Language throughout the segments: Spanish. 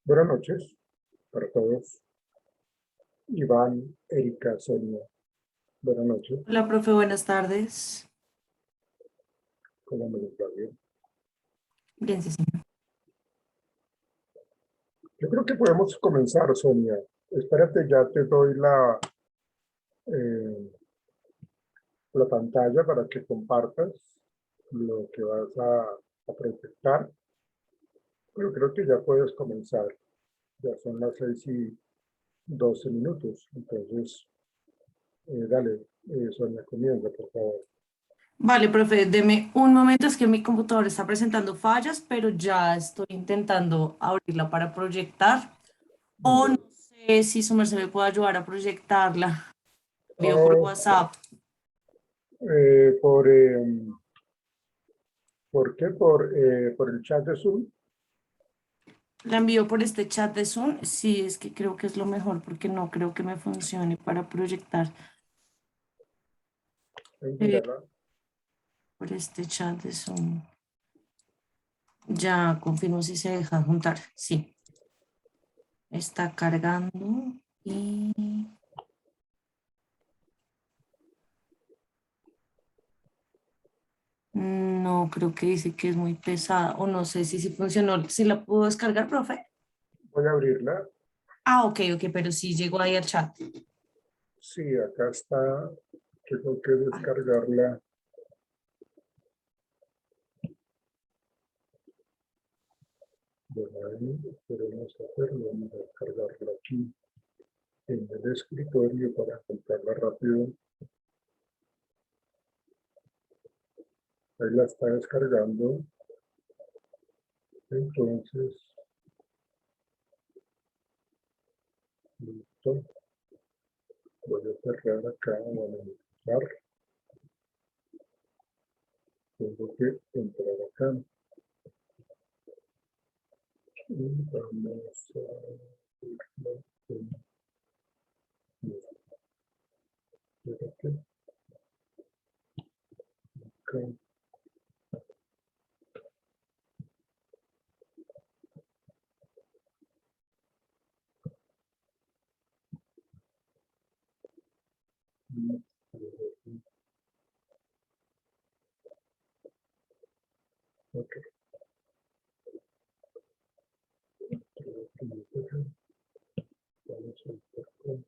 Buenas noches para todos. Iván, Erika, Sonia. Buenas noches. Hola, profe, buenas tardes. ¿Cómo me les va? Bien. Bien, sí, señor. Yo creo que podemos comenzar, Sonia. Espérate, ya te doy eh, la pantalla para que compartas lo que vas a proyectar. Pero creo que ya puedes comenzar. Ya son las 6:12. Entonces, dale, Sonia, comienza, por favor. Vale, profe, deme un momento, es que mi computador está presentando fallas, pero ya estoy intentando abrirla para proyectar. O no sé si su merced me puede ayudar a proyectarla. Envío por Oh, WhatsApp. eh, por, eh, ¿Por qué? Por el chat de Zoom. La envío por este chat de Zoom. Sí, es que creo que es lo mejor porque no creo que me funcione para proyectar eh, Mírala. por este chat de Zoom. Ya confirmo si se deja juntar. Sí, está cargando y... No, creo que dice que es muy pesada o no sé si funcionó. ¿Si la pudo descargar, profe? Voy a abrirla. Ah, ok, pero sí llegó ahí al chat. Sí, acá está. Tengo que Ah, descargarla. Bueno, ahí podemos hacerlo. Vamos a descargarla aquí en el escritorio para encontrarla rápido. Ahí la está descargando. Entonces, listo. Voy a cerrar acá. Vamos a entrar. Tengo que entrar acá. Y vamos a verlo espérate, acá. Ok. Vamos a empezar.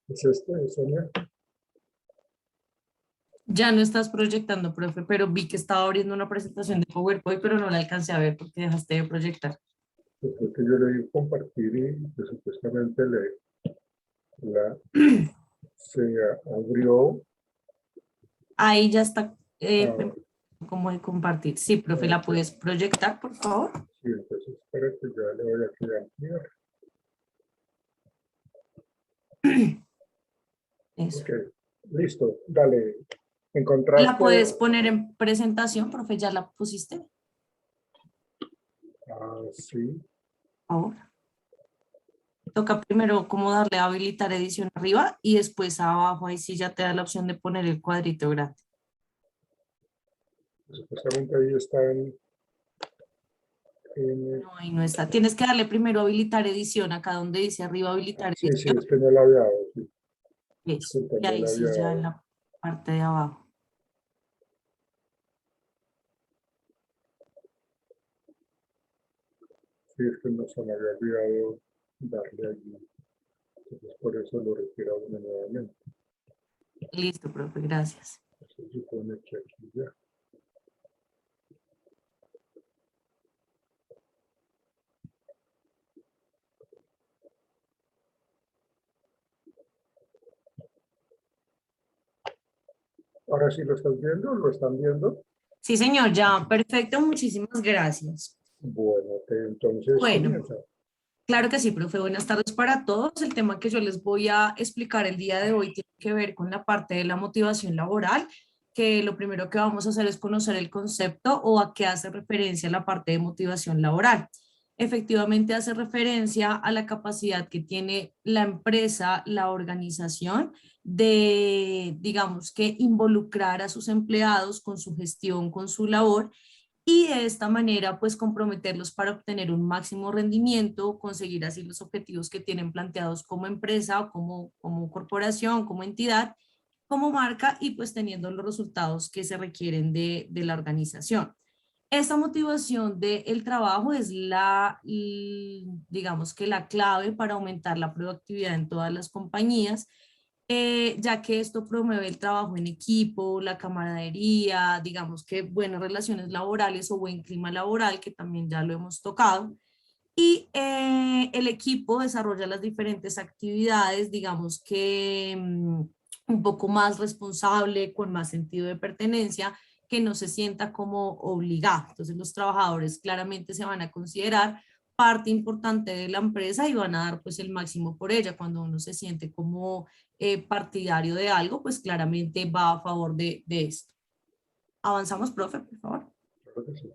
¿Es este, Sonia? Ya no estás proyectando, profe, pero vi que estaba abriendo una presentación de PowerPoint, pero no la alcancé a ver porque dejaste de proyectar. Pues creo que yo le di compartir y pues, supuestamente la, se abrió. Ahí ya está Ah, como de compartir. Sí, profe, ¿la ok. puedes proyectar, por favor? Sí, entonces espérate, ya le voy a ampliar. Eso. Ok, listo, dale. ¿La ¿Encontraste? puedes poner en presentación, profe? ¿Ya la pusiste? Por Sí. favor. Toca primero como darle a habilitar edición arriba y después abajo ahí sí ya te da la opción de poner el cuadrito grande. Supuestamente ahí está No, ahí no está. Tienes que darle primero habilitar edición, acá donde dice arriba habilitar Sí, sí, edición. es que no la había dado, sí, Eso. disculpa, Y no ahí la sí había ya en dado. la parte de abajo. Sí, es que no se me había olvidado darle allí. Entonces, por eso lo retira uno nuevamente. Listo, profe, gracias. Se supone que aquí ya. Ahora sí lo estás viendo, lo están viendo. Sí, señor, ya, perfecto, muchísimas gracias. Bueno, entonces Bueno, comienza. claro que sí, profe. Buenas tardes para todos. El tema que yo les voy a explicar el día de hoy tiene que ver con la parte de la motivación laboral, que lo primero que vamos a hacer es conocer el concepto o a qué hace referencia la parte de motivación laboral. Efectivamente hace referencia a la capacidad que tiene la empresa, la organización, de, digamos que, involucrar a sus empleados con su gestión, con su labor y de esta manera pues comprometerlos para obtener un máximo rendimiento, conseguir así los objetivos que tienen planteados como empresa o como corporación, como entidad, como marca y pues teniendo los resultados que se requieren de la organización. Esta motivación del trabajo es digamos que la clave para aumentar la productividad en todas las compañías, ya que esto promueve el trabajo en equipo, la camaradería, digamos que buenas relaciones laborales o buen clima laboral, que también ya lo hemos tocado. Y el equipo desarrolla las diferentes actividades, digamos que un poco más responsable, con más sentido de pertenencia, que no se sienta como obligado. Entonces los trabajadores claramente se van a considerar parte importante de la empresa y van a dar pues el máximo por ella. Cuando uno se siente como partidario de algo, pues claramente va a favor de esto. Avanzamos, profe, por favor. Claro que sí.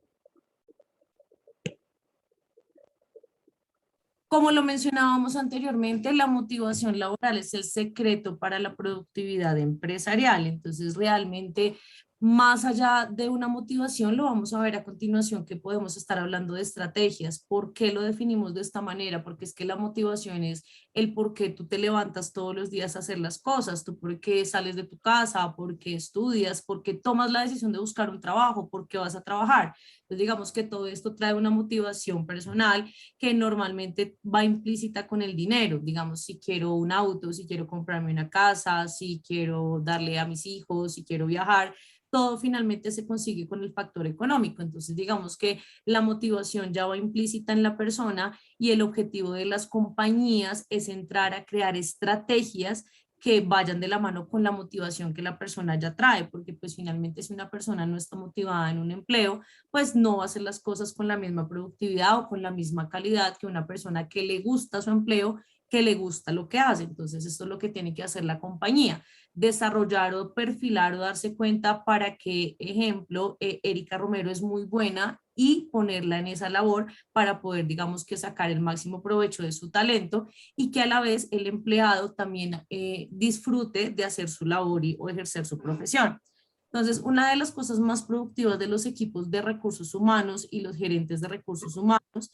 Como lo mencionábamos anteriormente, la motivación laboral es el secreto para la productividad empresarial. Entonces, realmente, más allá de una motivación, lo vamos a ver a continuación, que podemos estar hablando de estrategias. ¿Por qué lo definimos de esta manera? Porque es que la motivación es el por qué tú te levantas todos los días a hacer las cosas, tú por qué sales de tu casa, por qué estudias, por qué tomas la decisión de buscar un trabajo, por qué vas a trabajar. Entonces, digamos que todo esto trae una motivación personal que normalmente va implícita con el dinero. Digamos, si quiero un auto, si quiero comprarme una casa, si quiero darle a mis hijos, si quiero viajar, todo finalmente se consigue con el factor económico. Entonces, digamos que la motivación ya va implícita en la persona y el objetivo de las compañías es entrar a crear estrategias que vayan de la mano con la motivación que la persona ya trae, porque pues finalmente si una persona no está motivada en un empleo, pues no va a hacer las cosas con la misma productividad o con la misma calidad que una persona que le gusta su empleo, que le gusta lo que hace. Entonces, esto es lo que tiene que hacer la compañía, desarrollar o perfilar o darse cuenta para que, ejemplo, Erika Romero es muy buena y ponerla en esa labor para poder, digamos que sacar el máximo provecho de su talento y que a la vez el empleado también disfrute de hacer su labor o ejercer su profesión. Entonces, una de las cosas más productivas de los equipos de recursos humanos y los gerentes de recursos humanos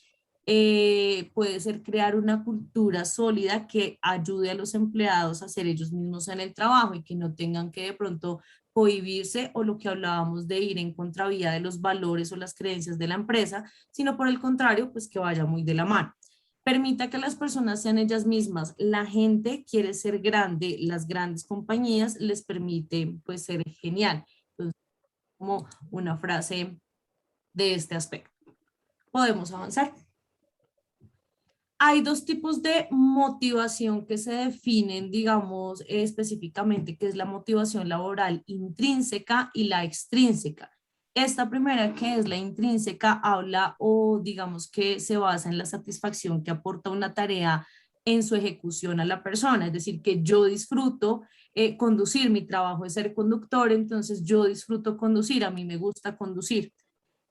puede ser crear una cultura sólida que ayude a los empleados a ser ellos mismos en el trabajo y que no tengan que de pronto cohibirse o lo que hablábamos de ir en contravía de los valores o las creencias de la empresa, sino por el contrario, pues que vaya muy de la mano. Permita que las personas sean ellas mismas. La gente quiere ser grande, las grandes compañías les permite pues ser genial. Entonces, como una frase de este aspecto. Podemos avanzar. Hay dos tipos de motivación que se definen, digamos, específicamente, que es la motivación laboral intrínseca y la extrínseca. Esta primera, que es la intrínseca, habla o digamos que se basa en la satisfacción que aporta una tarea en su ejecución a la persona, es decir, que yo disfruto conducir, mi trabajo es ser conductor, entonces yo disfruto conducir, a mí me gusta conducir.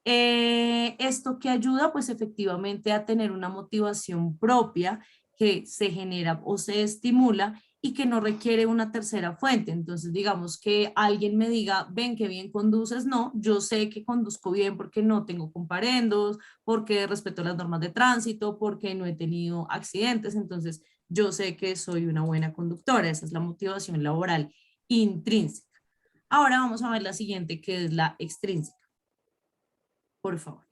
Esto que ayuda pues efectivamente a tener una motivación propia que se genera o se estimula y que no requiere una tercera fuente. Entonces, digamos que alguien me diga, ven, qué bien conduces. No, yo sé que conduzco bien porque no tengo comparendos, porque respeto las normas de tránsito, porque no he tenido accidentes. Entonces, yo sé que soy una buena conductora. Esa es la motivación laboral intrínseca. Ahora vamos a ver la siguiente, que es la extrínseca. Por favor.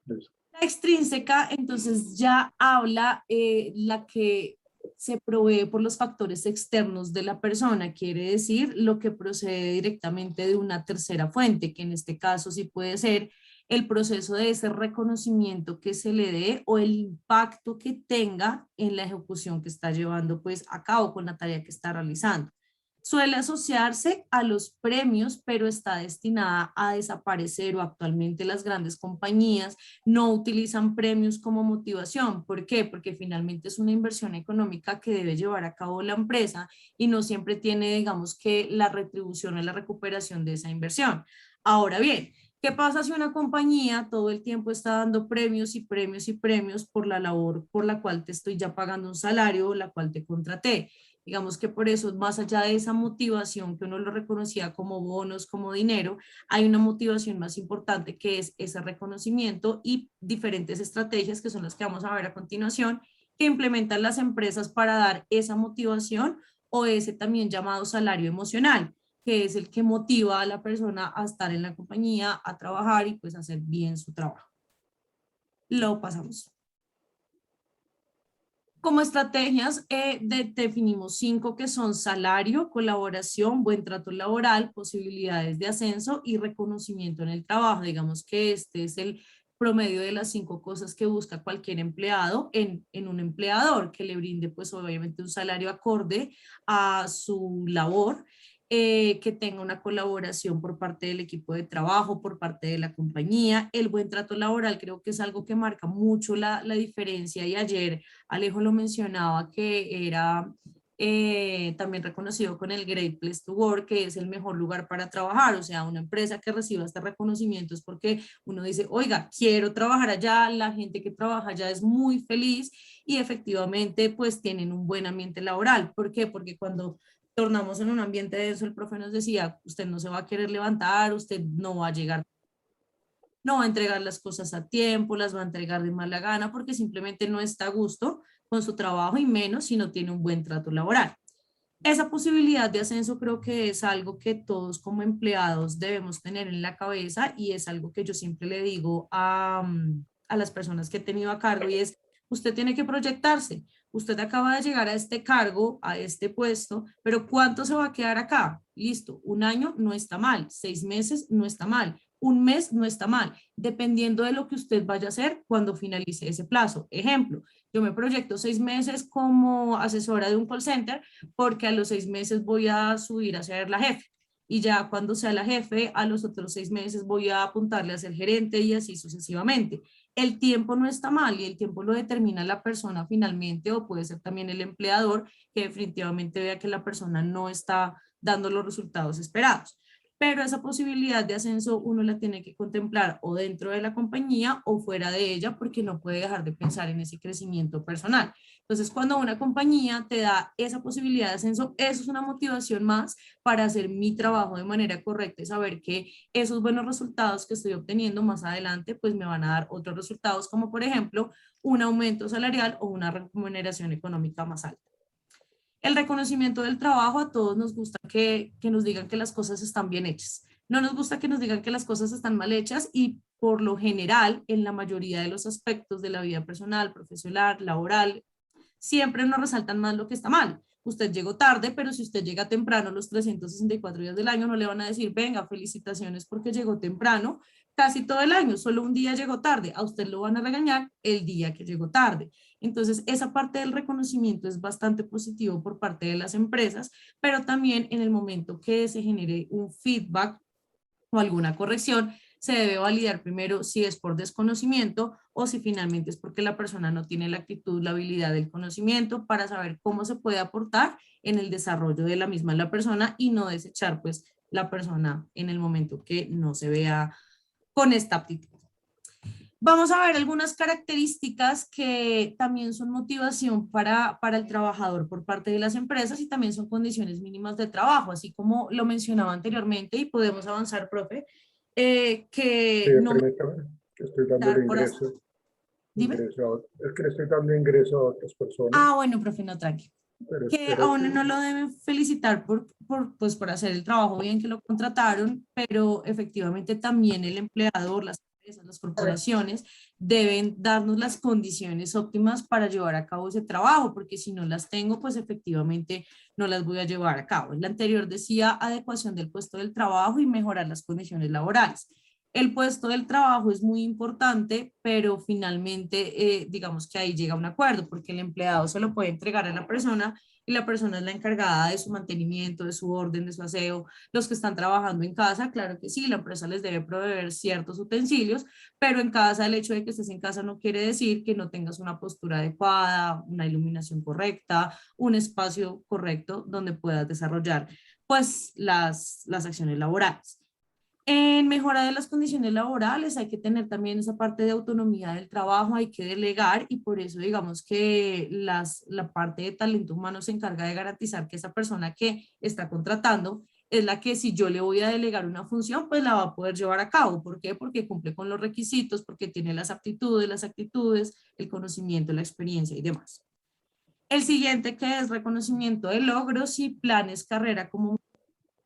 Listo. La extrínseca, entonces, ya habla la que se provee por los factores externos de la persona, quiere decir lo que procede directamente de una tercera fuente, que en este caso sí puede ser el proceso de ese reconocimiento que se le dé o el impacto que tenga en la ejecución que está llevando pues a cabo con la tarea que está realizando. Suele asociarse a los premios, pero está destinada a desaparecer o actualmente las grandes compañías no utilizan premios como motivación. ¿Por qué? Porque finalmente es una inversión económica que debe llevar a cabo la empresa y no siempre tiene, digamos, que la retribución o la recuperación de esa inversión. Ahora bien, ¿qué pasa si una compañía todo el tiempo está dando premios y premios y premios por la labor por la cual te estoy ya pagando un salario o la cual te contraté? Digamos que por eso, más allá de esa motivación que uno lo reconocía como bonos, como dinero, hay una motivación más importante que es ese reconocimiento y diferentes estrategias que son las que vamos a ver a continuación que implementan las empresas para dar esa motivación o ese también llamado salario emocional, que es el que motiva a la persona a estar en la compañía, a trabajar y pues hacer bien su trabajo. Lo pasamos. Como estrategias definimos 5 que son salario, colaboración, buen trato laboral, posibilidades de ascenso y reconocimiento en el trabajo. Digamos que este es el promedio de las 5 cosas que busca cualquier empleado en un empleador, que le brinde pues obviamente un salario acorde a su labor, que tenga una colaboración por parte del equipo de trabajo, por parte de la compañía. El buen trato laboral creo que es algo que marca mucho la diferencia y ayer Alejo lo mencionaba que era también reconocido con el Great Place to Work, que es el mejor lugar para trabajar. O sea, una empresa que reciba este reconocimiento es porque uno dice, oiga, quiero trabajar allá, la gente que trabaja allá es muy feliz y efectivamente pues tienen un buen ambiente laboral. ¿Por qué? Porque cuando tornamos en un ambiente de eso, el profe nos decía, usted no se va a querer levantar, usted no va a llegar, no va a entregar las cosas a tiempo, las va a entregar de mala gana porque simplemente no está a gusto con su trabajo y menos si no tiene un buen trato laboral. Esa posibilidad de ascenso creo que es algo que todos como empleados debemos tener en la cabeza y es algo que yo siempre le digo a las personas que he tenido a cargo y es, usted tiene que proyectarse. Usted acaba de llegar a este cargo, a este puesto, pero ¿cuánto se va a quedar acá? Listo, un año no está mal, 6 meses no está mal, un mes no está mal, dependiendo de lo que usted vaya a hacer cuando finalice ese plazo. Ejemplo, yo me proyecto 6 meses como asesora de un call center porque a los 6 meses voy a subir a ser la jefe. Y ya cuando sea la jefe, a los otros 6 meses voy a apuntarle a ser gerente y así sucesivamente. El tiempo no está mal y el tiempo lo determina la persona finalmente o puede ser también el empleador que definitivamente vea que la persona no está dando los resultados esperados. Pero esa posibilidad de ascenso uno la tiene que contemplar o dentro de la compañía o fuera de ella porque no puede dejar de pensar en ese crecimiento personal. Entonces, cuando una compañía te da esa posibilidad de ascenso, eso es una motivación más para hacer mi trabajo de manera correcta y saber que esos buenos resultados que estoy obteniendo más adelante, pues me van a dar otros resultados, como por ejemplo un aumento salarial o una remuneración económica más alta. El reconocimiento del trabajo, a todos nos gusta que nos digan que las cosas están bien hechas. No nos gusta que nos digan que las cosas están mal hechas y por lo general, en la mayoría de los aspectos de la vida personal, profesional, laboral, siempre nos resaltan más lo que está mal. Usted llegó tarde, pero si usted llega temprano los 364 días del año, no le van a decir, venga, felicitaciones porque llegó temprano, casi todo el año, solo un día llegó tarde. A usted lo van a regañar el día que llegó tarde. Entonces, esa parte del reconocimiento es bastante positivo por parte de las empresas, pero también en el momento que se genere un feedback o alguna corrección, se debe validar primero si es por desconocimiento o si finalmente es porque la persona no tiene la actitud, la habilidad del conocimiento para saber cómo se puede aportar en el desarrollo de la misma la persona y no desechar pues la persona en el momento que no se vea con esta aptitud. Vamos a ver algunas características que también son motivación para el trabajador por parte de las empresas y también son condiciones mínimas de trabajo, así como lo mencionaba anteriormente y podemos avanzar, profe, Sí, que no permítame, que estoy dándole matar por hacer. Dime. es que le estoy dando ingreso a otras personas, Ah, bueno, profe, no, tranqui. pero Que a espérate. uno no lo deben felicitar pues, por hacer el trabajo bien que lo contrataron, pero efectivamente también el empleador, las empresas, las corporaciones deben darnos las condiciones óptimas para llevar a cabo ese trabajo, porque si no las tengo, pues efectivamente no las voy a llevar a cabo. El anterior decía adecuación del puesto del trabajo y mejorar las condiciones laborales. El puesto del trabajo es muy importante, pero finalmente digamos que ahí llega un acuerdo, porque el empleado se lo puede entregar a la persona y la persona es la encargada de su mantenimiento, de su orden, de su aseo. Los que están trabajando en casa, claro que sí, la empresa les debe proveer ciertos utensilios, pero en casa el hecho de que estés en casa no quiere decir que no tengas una postura adecuada, una iluminación correcta, un espacio correcto donde puedas desarrollar pues las acciones laborales. En mejora de las condiciones laborales hay que tener también esa parte de autonomía del trabajo, hay que delegar y por eso digamos que la parte de talento humano se encarga de garantizar que esa persona que está contratando es la que si yo le voy a delegar una función, pues la va a poder llevar a cabo. ¿Por qué? Porque cumple con los requisitos, porque tiene las aptitudes, las actitudes, el conocimiento, la experiencia y demás. El siguiente que es reconocimiento de logros y planes carrera como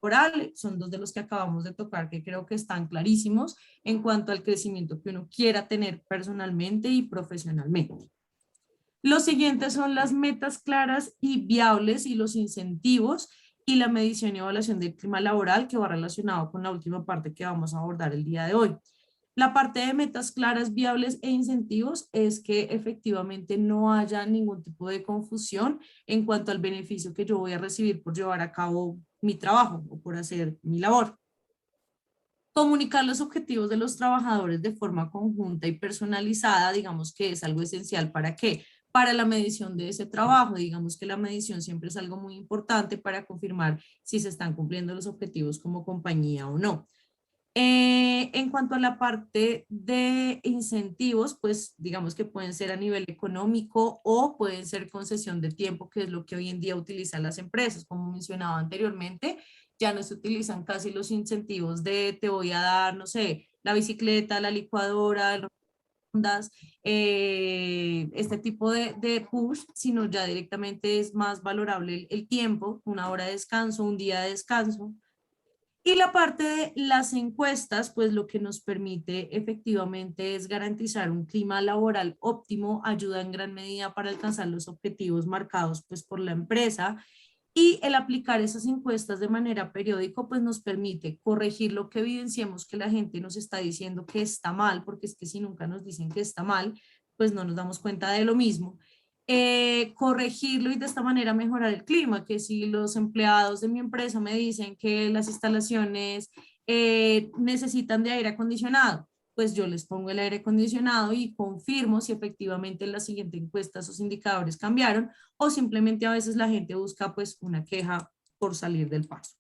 laboral, son dos de los que acabamos de tocar que creo que están clarísimos en cuanto al crecimiento que uno quiera tener personalmente y profesionalmente. Los siguientes son las metas claras y viables y los incentivos y la medición y evaluación del clima laboral que va relacionado con la última parte que vamos a abordar el día de hoy. La parte de metas claras, viables e incentivos es que efectivamente no haya ningún tipo de confusión en cuanto al beneficio que yo voy a recibir por llevar a cabo mi trabajo o por hacer mi labor. Comunicar los objetivos de los trabajadores de forma conjunta y personalizada, digamos que es algo esencial. ¿Para qué? Para la medición de ese trabajo. Digamos que la medición siempre es algo muy importante para confirmar si se están cumpliendo los objetivos como compañía o no. En cuanto a la parte de incentivos, pues digamos que pueden ser a nivel económico o pueden ser concesión de tiempo, que es lo que hoy en día utilizan las empresas. Como mencionaba anteriormente, ya no se utilizan casi los incentivos de te voy a dar, no sé, la bicicleta, la licuadora, las rondas, este tipo de push, sino ya directamente es más valorable el tiempo, una hora de descanso, un día de descanso. Y la parte de las encuestas, pues lo que nos permite efectivamente es garantizar un clima laboral óptimo, ayuda en gran medida para alcanzar los objetivos marcados pues por la empresa y el aplicar esas encuestas de manera periódica pues nos permite corregir lo que evidenciemos que la gente nos está diciendo que está mal, porque es que si nunca nos dicen que está mal, pues no nos damos cuenta de lo mismo, corregirlo y de esta manera mejorar el clima, que si los empleados de mi empresa me dicen que las instalaciones necesitan de aire acondicionado, pues yo les pongo el aire acondicionado y confirmo si efectivamente en la siguiente encuesta esos indicadores cambiaron o simplemente a veces la gente busca pues una queja por salir del paso.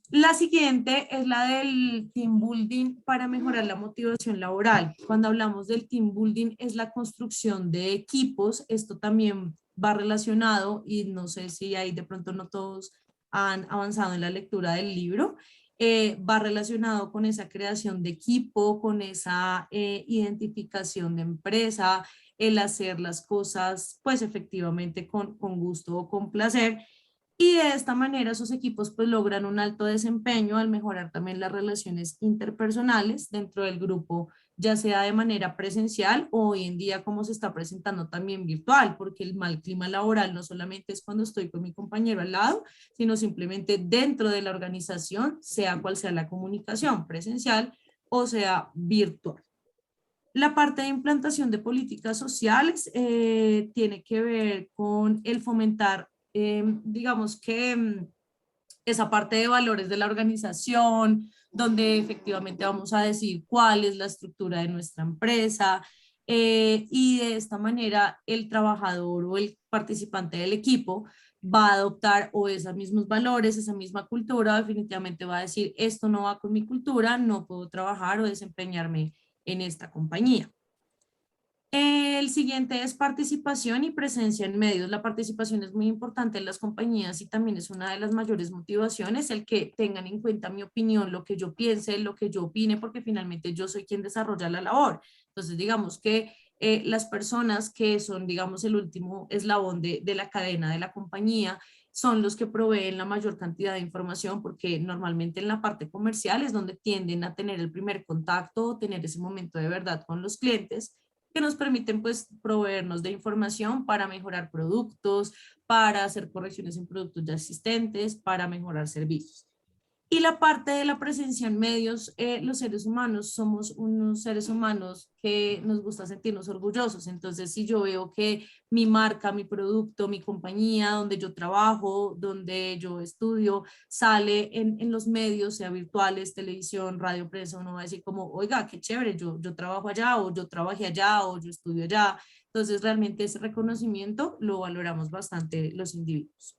La siguiente es la del team building para mejorar la motivación laboral. Cuando hablamos del team building es la construcción de equipos. Esto también va relacionado y no sé si ahí de pronto no todos han avanzado en la lectura del libro. Va relacionado con esa creación de equipo, con esa identificación de empresa, el hacer las cosas pues efectivamente con gusto o con placer y de esta manera esos equipos pues logran un alto desempeño al mejorar también las relaciones interpersonales dentro del grupo, ya sea de manera presencial o hoy en día como se está presentando también virtual, porque el mal clima laboral no solamente es cuando estoy con mi compañero al lado, sino simplemente dentro de la organización, sea cual sea la comunicación, presencial o sea virtual. La parte de implantación de políticas sociales tiene que ver con el fomentar, digamos que esa parte de valores de la organización, donde efectivamente vamos a decir cuál es la estructura de nuestra empresa y de esta manera el trabajador o el participante del equipo va a adoptar o esos mismos valores, esa misma cultura, definitivamente va a decir, esto no va con mi cultura, no puedo trabajar o desempeñarme en esta compañía. El siguiente es participación y presencia en medios. La participación es muy importante en las compañías y también es una de las mayores motivaciones, el que tengan en cuenta mi opinión, lo que yo piense, lo que yo opine, porque finalmente yo soy quien desarrolla la labor. Entonces, digamos que las personas que son, digamos, el último eslabón de la cadena de la compañía son los que proveen la mayor cantidad de información, porque normalmente en la parte comercial es donde tienden a tener el primer contacto, tener ese momento de verdad con los clientes, que nos permiten pues proveernos de información para mejorar productos, para hacer correcciones en productos ya existentes, para mejorar servicios. Y la parte de la presencia en medios, los seres humanos somos unos seres humanos que nos gusta sentirnos orgullosos. Entonces, si yo veo que mi marca, mi producto, mi compañía, donde yo trabajo, donde yo estudio, sale en los medios, sea virtuales, televisión, radio, prensa, uno va a decir como, oiga, qué chévere, yo trabajo allá, o yo trabajé allá, o yo estudio allá. Entonces, realmente ese reconocimiento lo valoramos bastante los individuos.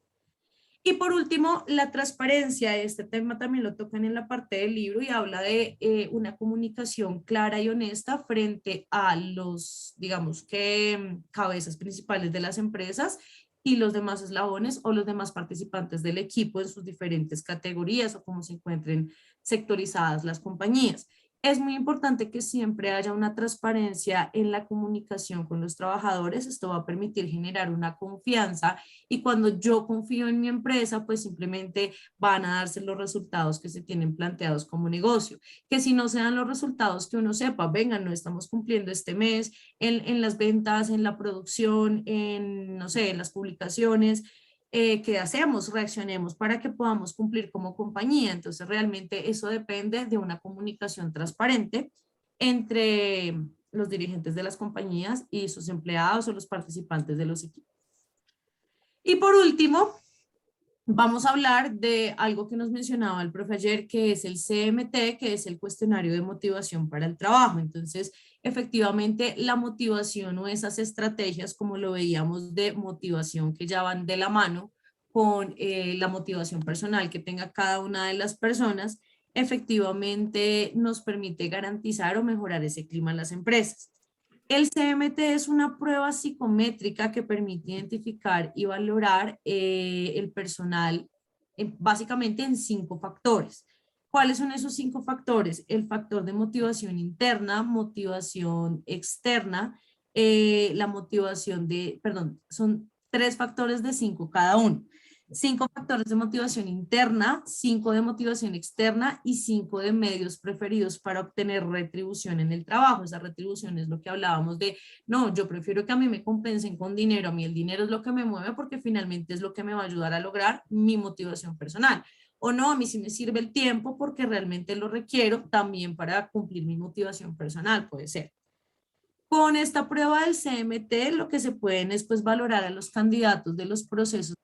Y por último, la transparencia. Este tema también lo tocan en la parte del libro y habla de una comunicación clara y honesta frente a los, digamos que, cabezas principales de las empresas y los demás eslabones o los demás participantes del equipo en sus diferentes categorías o como se encuentren sectorizadas las compañías. Es muy importante que siempre haya una transparencia en la comunicación con los trabajadores. Esto va a permitir generar una confianza y cuando yo confío en mi empresa, pues simplemente van a darse los resultados que se tienen planteados como negocio. Que si no se dan los resultados, que uno sepa, venga, no estamos cumpliendo este mes en las ventas, en la producción, en, no sé, en las publicaciones. ¿Qué hacemos? Reaccionemos para que podamos cumplir como compañía. Entonces, realmente eso depende de una comunicación transparente entre los dirigentes de las compañías y sus empleados o los participantes de los equipos. Y por último, vamos a hablar de algo que nos mencionaba el profe ayer, que es el CMT, que es el cuestionario de motivación para el trabajo. Entonces, efectivamente, la motivación o esas estrategias, como lo veíamos, de motivación que ya van de la mano con la motivación personal que tenga cada una de las personas, efectivamente nos permite garantizar o mejorar ese clima en las empresas. El CMT es una prueba psicométrica que permite identificar y valorar el personal básicamente en 5 factores. ¿Cuáles son esos 5 factores? El factor de motivación interna, motivación externa, la motivación de, perdón, son 3 factores de 5 cada uno. 5 factores de motivación interna, 5 de motivación externa y 5 de medios preferidos para obtener retribución en el trabajo. Esa retribución es lo que hablábamos de, no, yo prefiero que a mí me compensen con dinero, a mí el dinero es lo que me mueve porque finalmente es lo que me va a ayudar a lograr mi motivación personal. O no, a mí sí me sirve el tiempo porque realmente lo requiero también para cumplir mi motivación personal, puede ser. Con esta prueba del CMT, lo que se pueden es pues valorar a los candidatos de los procesos.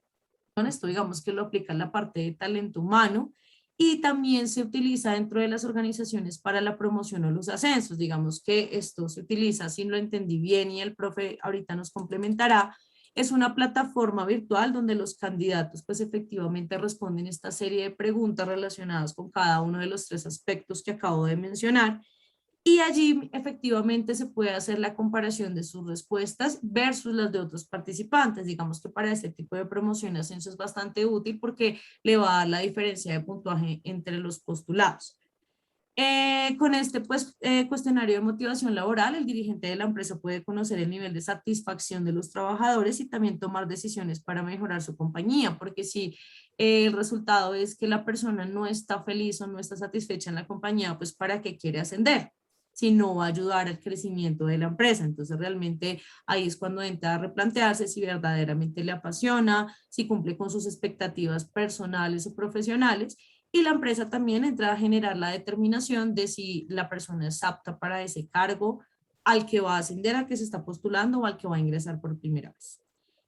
Esto digamos que lo aplica en la parte de talento humano y también se utiliza dentro de las organizaciones para la promoción o los ascensos. Digamos que esto se utiliza, si lo entendí bien y el profe ahorita nos complementará, es una plataforma virtual donde los candidatos pues efectivamente responden esta serie de preguntas relacionadas con cada uno de los 3 aspectos que acabo de mencionar. Y allí efectivamente se puede hacer la comparación de sus respuestas versus las de otros participantes. Digamos que para este tipo de promoción y ascenso es bastante útil porque le va a dar la diferencia de puntuaje entre los postulados. Con este pues, cuestionario de motivación laboral, el dirigente de la empresa puede conocer el nivel de satisfacción de los trabajadores y también tomar decisiones para mejorar su compañía, porque si el resultado es que la persona no está feliz o no está satisfecha en la compañía, pues ¿para qué quiere ascender? Si no va a ayudar al crecimiento de la empresa. Entonces realmente ahí es cuando entra a replantearse si verdaderamente le apasiona, si cumple con sus expectativas personales o profesionales, y la empresa también entra a generar la determinación de si la persona es apta para ese cargo al que va a ascender, al que se está postulando o al que va a ingresar por primera vez.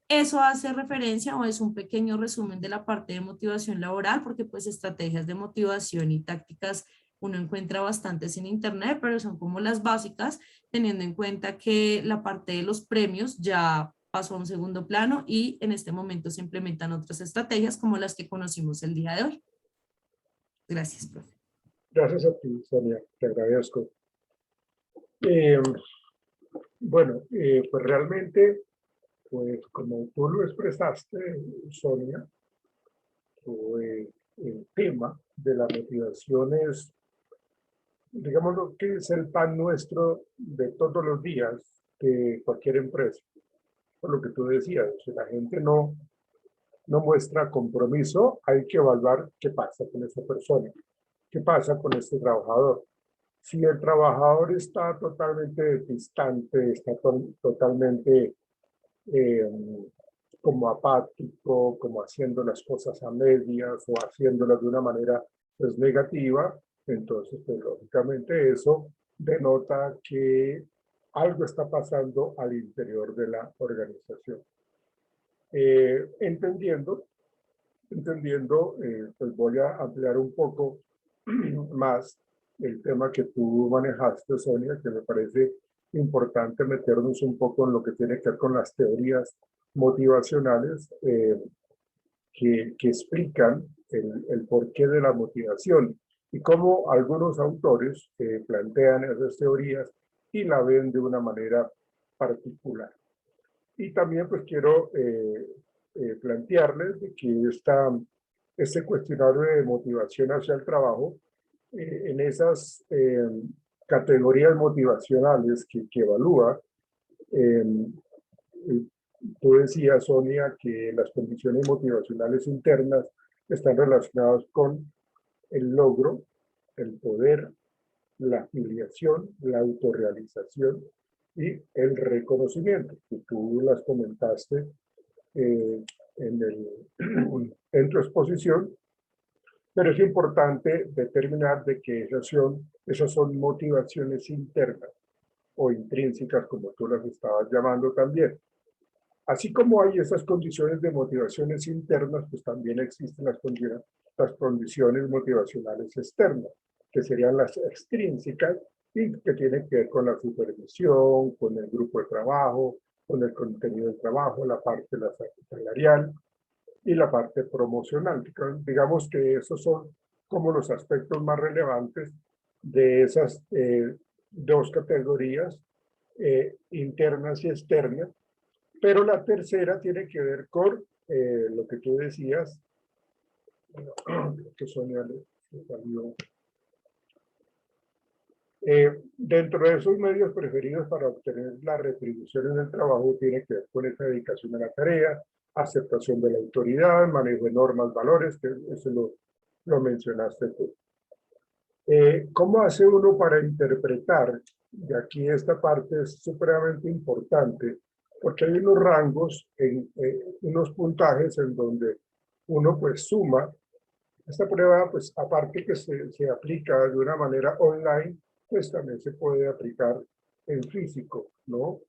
Eso hace referencia o es un pequeño resumen de la parte de motivación laboral, porque pues estrategias de motivación y tácticas uno encuentra bastantes en internet, pero son como las básicas, teniendo en cuenta que la parte de los premios ya pasó a un segundo plano y en este momento se implementan otras estrategias como las que conocimos el día de hoy. Gracias, profe. Gracias a ti, Sonia, te agradezco. Eh, bueno, pues realmente, pues como tú lo expresaste, Sonia, el tema de la motivación es, digamos, lo que es el pan nuestro de todos los días de cualquier empresa. Por lo que tú decías, si la gente no muestra compromiso, hay que evaluar qué pasa con esa persona, qué pasa con este trabajador. Si el trabajador está totalmente distante, está totalmente eh, como apático, como haciendo las cosas a medias o haciéndolas de una manera pues negativa, entonces pues lógicamente eso denota que algo está pasando al interior de la organización. Entendiendo, pues voy a ampliar un poco más el tema que tú manejaste, Sonia, que me parece importante meternos un poco en lo que tiene que ver con las teorías motivacionales que explican el porqué de la motivación y cómo algunos autores plantean esas teorías y la ven de una manera particular. Y también pues quiero plantearles de que este cuestionario de motivación hacia el trabajo, en esas categorías motivacionales que evalúa, eh, tú decías, Sonia, que las condiciones motivacionales internas están relacionadas con el logro, el poder, la afiliación, la autorrealización y el reconocimiento, que tú las comentaste eh, en tu exposición, pero es importante determinar de que esas son motivaciones internas o intrínsecas, como tú las estabas llamando también. Así como hay esas condiciones de motivaciones internas, pues también existen las condiciones motivacionales externas, que serían las extrínsecas y que tienen que ver con la supervisión, con el grupo de trabajo, con el contenido del trabajo, la parte salarial y la parte promocional. Digamos que esos son como los aspectos más relevantes de esas dos categorías, internas y externas, pero la tercera tiene que ver con lo que tú decías, que Sonia le salió. Dentro de esos medios preferidos para obtener la retribución en el trabajo tiene que ver con esa dedicación a la tarea, aceptación de la autoridad, manejo de normas, valores, que eso lo mencionaste tú. ¿Cómo hace uno para interpretar? Y aquí esta parte es supremamente importante, porque hay unos rangos, unos puntajes en donde uno pues suma. Esta prueba, pues aparte que se aplica de una manera online, pues también se puede aplicar en físico, ¿no?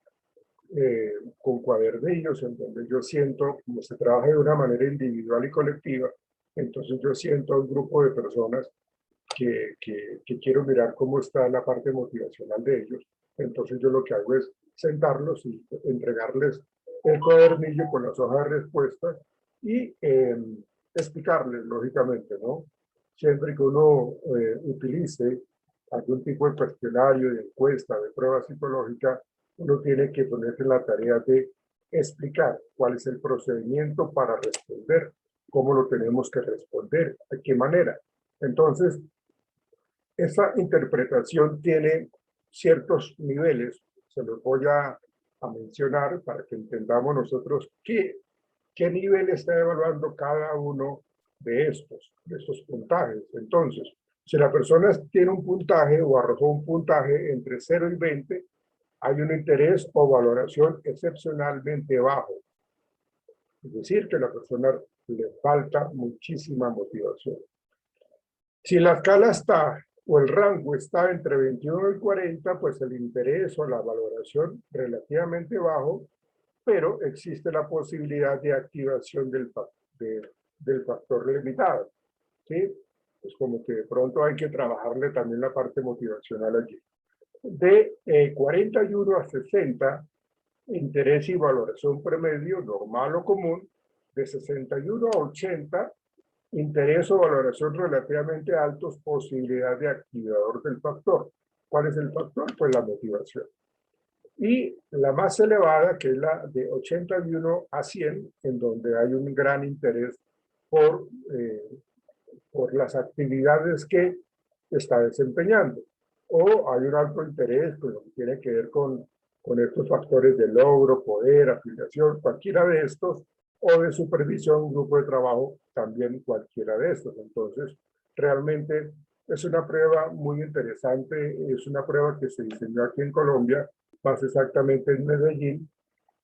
Con cuadernillos, en donde yo siento, como se trabaja de una manera individual y colectiva, entonces yo siento a un grupo de personas que quiero mirar cómo está la parte motivacional de ellos. Entonces yo lo que hago es sentarlos y entregarles el cuadernillo con las hojas de respuestas y explicarles, lógicamente, ¿no? Siempre que uno utilice algún tipo de cuestionario, de encuesta, de prueba psicológica, uno tiene que ponerse en la tarea de explicar cuál es el procedimiento para responder, cómo lo tenemos que responder, de qué manera. Entonces, esa interpretación tiene ciertos niveles, se los voy a mencionar para que entendamos nosotros qué nivel está evaluando cada uno de estos puntajes. Entonces, si la persona tiene un puntaje o arrojó un puntaje entre 0 y 20, hay un interés o valoración excepcionalmente bajo. Es decir, que a la persona le falta muchísima motivación. Si la escala está o el rango está entre 21 y 40, pues el interés o la valoración relativamente bajo, pero existe la posibilidad de activación del factor limitado. ¿Sí? Es como que de pronto hay que trabajarle también la parte motivacional allí. De 41 a 60, interés y valoración promedio, normal o común. De 61 a 80, interés o valoración relativamente altos, posibilidad de activador del factor. ¿Cuál es el factor? Pues la motivación. Y la más elevada, que es la de 81 a 100, en donde hay un gran interés por las actividades que está desempeñando. O hay un alto interés con lo que tiene que ver con estos factores de logro, poder, afiliación, cualquiera de estos, o de supervisión, grupo de trabajo, también cualquiera de estos. Entonces, realmente es una prueba muy interesante, es una prueba que se diseñó aquí en Colombia, más exactamente en Medellín,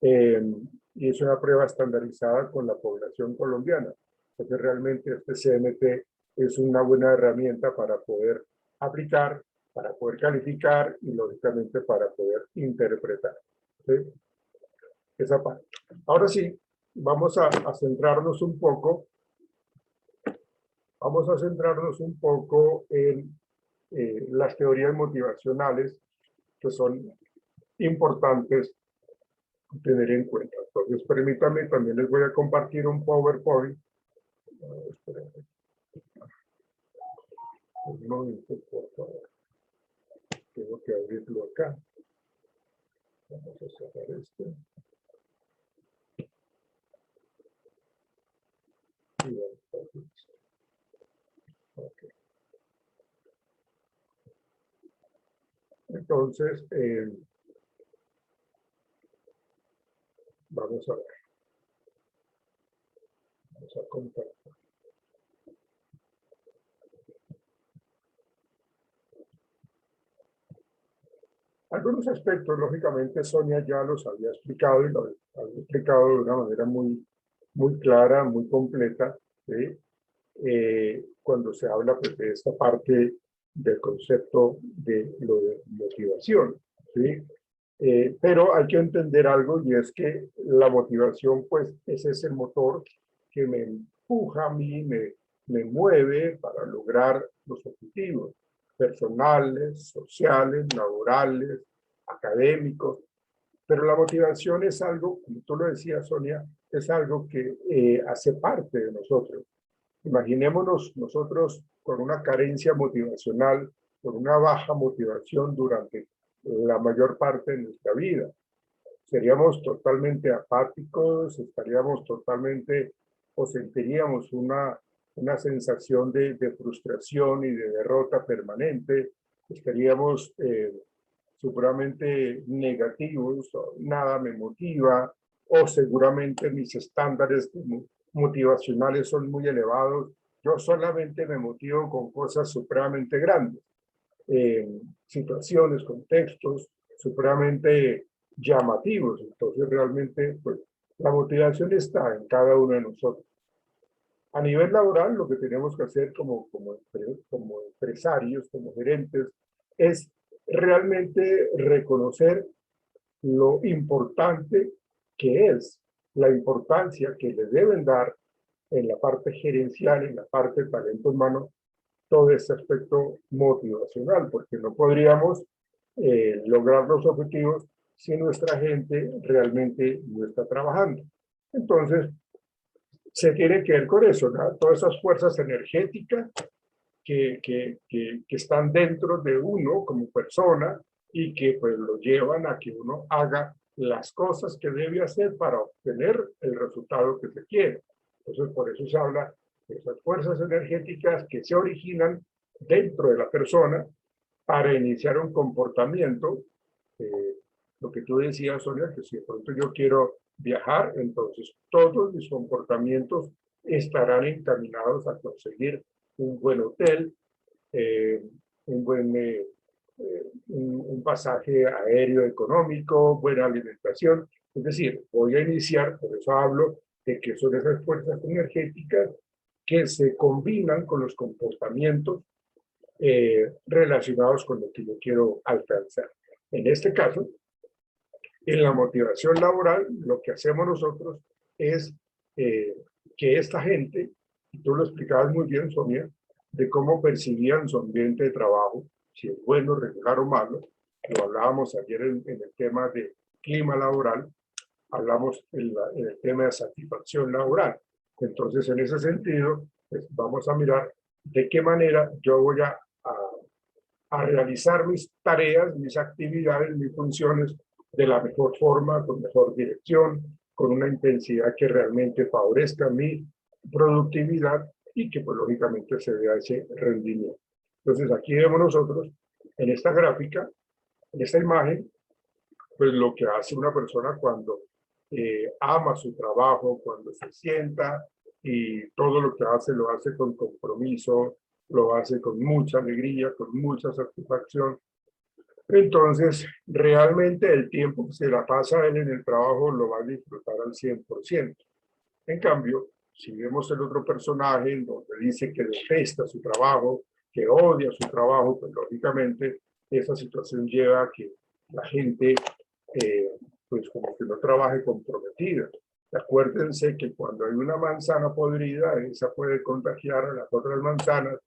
y es una prueba estandarizada con la población colombiana. Entonces, realmente este CMT es una buena herramienta para poder aplicar, para poder calificar y, lógicamente, para poder interpretar. ¿Sí? Esa parte. Ahora sí, vamos a centrarnos un poco. Vamos a centrarnos un poco en las teorías motivacionales que son importantes tener en cuenta. Entonces, permítanme, también les voy a compartir un PowerPoint. Un momento, por favor. Tengo que abrirlo acá. Vamos a cerrar esto. Y vamos a abrir esto. Okay. Entonces, vamos a ver. Vamos a compartir. Algunos aspectos, lógicamente, Sonia ya los había explicado y lo había explicado de una manera muy, muy clara, muy completa, ¿sí? Cuando se habla, pues, de esta parte del concepto de lo de motivación, ¿sí? Pero hay que entender algo, y es que la motivación, pues, ese es el motor que me empuja a mí, me mueve para lograr los objetivos personales, sociales, laborales, académicos. Pero la motivación es algo, como tú lo decías, Sonia, es algo que hace parte de nosotros. Imaginémonos nosotros con una carencia motivacional, con una baja motivación durante la mayor parte de nuestra vida. Seríamos totalmente apáticos, estaríamos totalmente, o sentiríamos una sensación de frustración y de derrota permanente, estaríamos seguramente negativos, nada me motiva, o seguramente mis estándares motivacionales son muy elevados, yo solamente me motivo con cosas supremamente grandes, situaciones, contextos supremamente llamativos. Entonces, realmente, pues, la motivación está en cada uno de nosotros. A nivel laboral, lo que tenemos que hacer como empresarios, como gerentes, es realmente reconocer lo importante que es, la importancia que le deben dar en la parte gerencial, en la parte de talento humano, todo ese aspecto motivacional, porque no podríamos lograr los objetivos si nuestra gente realmente no está trabajando. Entonces, se tiene que ver con eso, ¿no? Todas esas fuerzas energéticas que están dentro de uno como persona y que, pues, lo llevan a que uno haga las cosas que debe hacer para obtener el resultado que se quiere. Entonces, por eso se habla de esas fuerzas energéticas que se originan dentro de la persona para iniciar un comportamiento. Lo que tú decías, Sonia, que si de pronto yo quiero viajar, entonces todos mis comportamientos estarán encaminados a conseguir un buen hotel, un pasaje aéreo económico, buena alimentación. Es decir, voy a iniciar, por eso hablo de que son esas fuerzas energéticas que se combinan con los comportamientos relacionados con lo que yo quiero alcanzar. En este caso, en la motivación laboral, lo que hacemos nosotros es que esta gente, y tú lo explicabas muy bien, Sonia, de cómo percibían su ambiente de trabajo, si es bueno, regular o malo. Lo hablábamos ayer en el tema de clima laboral, hablamos en el tema de satisfacción laboral. Entonces, en ese sentido, pues, vamos a mirar de qué manera yo voy a a realizar mis tareas, mis actividades, mis funciones de la mejor forma, con mejor dirección, con una intensidad que realmente favorezca mi productividad y que pues lógicamente se vea ese rendimiento. Entonces aquí vemos nosotros en esta gráfica, en esta imagen, pues lo que hace una persona cuando ama su trabajo, cuando se sienta y todo lo que hace lo hace con compromiso, lo hace con mucha alegría, con mucha satisfacción. Entonces, realmente el tiempo que se la pasa él en el trabajo lo va a disfrutar al 100%. En cambio, si vemos el otro personaje donde dice que detesta su trabajo, que odia su trabajo, pues lógicamente esa situación lleva a que la gente pues como que no trabaje comprometida. Acuérdense que cuando hay una manzana podrida, esa puede contagiar a las otras manzanas,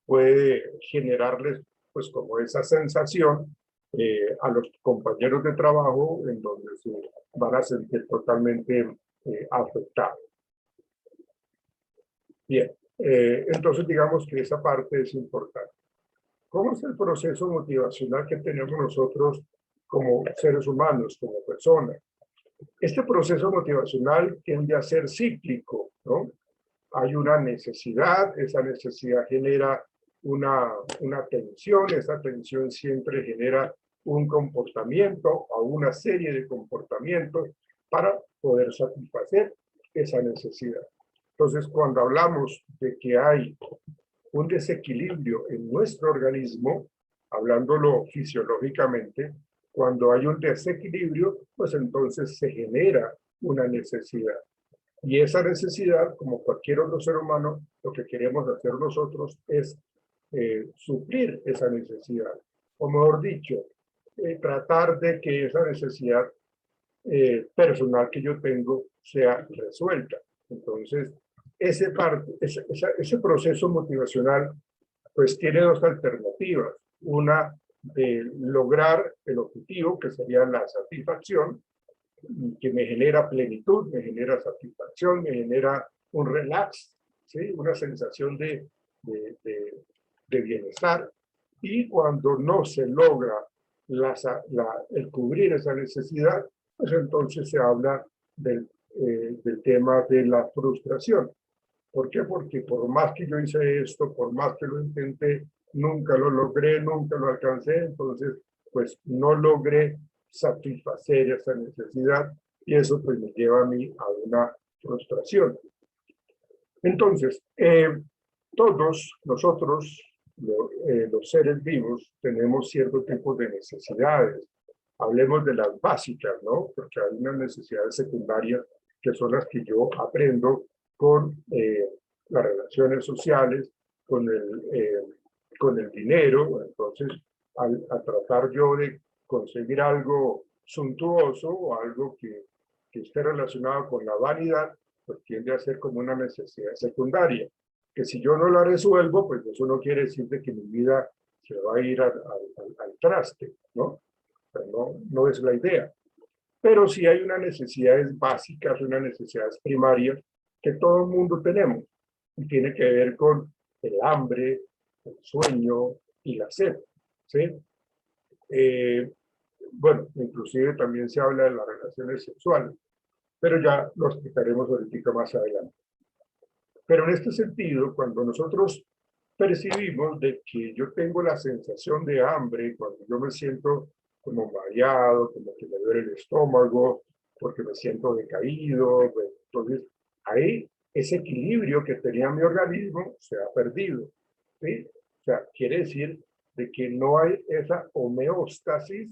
puede generarles pues como esa sensación a los compañeros de trabajo en donde se van a sentir totalmente afectados. Bien, entonces digamos que esa parte es importante. ¿Cómo es el proceso motivacional que tenemos nosotros como seres humanos, como personas? Este proceso motivacional tiende a ser cíclico, ¿no? Hay una necesidad, esa necesidad genera una tensión, esa tensión siempre genera un comportamiento o una serie de comportamientos para poder satisfacer esa necesidad. Entonces, cuando hablamos de que hay un desequilibrio en nuestro organismo, hablándolo fisiológicamente, cuando hay un desequilibrio, pues entonces se genera una necesidad. Y esa necesidad, como cualquier otro ser humano, lo que queremos hacer nosotros es suplir esa necesidad. O mejor dicho, tratar de que esa necesidad personal que yo tengo sea resuelta. Entonces, ese proceso motivacional pues tiene dos alternativas. Una de lograr el objetivo, que sería la satisfacción, que me genera plenitud, me genera satisfacción, me genera un relax, ¿sí? Una sensación de bienestar. Y cuando no se logra el cubrir esa necesidad, pues entonces se habla del tema de la frustración. ¿Por qué? Porque por más que yo hice esto, por más que lo intenté, nunca lo logré, nunca lo alcancé, entonces pues no logré satisfacer esa necesidad y eso pues me lleva a mí a una frustración. Entonces, todos nosotros, los seres vivos, tenemos ciertos tipos de necesidades. Hablemos de las básicas, ¿no? Porque hay unas necesidades secundarias que son las que yo aprendo con las relaciones sociales, con el dinero. Entonces, al tratar yo de conseguir algo suntuoso o algo que esté relacionado con la vanidad, pues tiende a ser como una necesidad secundaria, que si yo no la resuelvo, pues eso no quiere decir de que mi vida se va a ir al traste, ¿no? No es la idea. Pero sí hay unas necesidades básicas, unas necesidades primarias que todo el mundo tenemos y tiene que ver con el hambre, el sueño y la sed, ¿sí? Bueno, inclusive también se habla de las relaciones sexuales, pero ya lo explicaremos ahorita más adelante. Pero en este sentido, cuando nosotros percibimos de que yo tengo la sensación de hambre, cuando yo me siento como mareado, como que me duele el estómago, porque me siento decaído, pues, entonces ahí ese equilibrio que tenía mi organismo se ha perdido, ¿sí? O sea, quiere decir de que no hay esa homeostasis.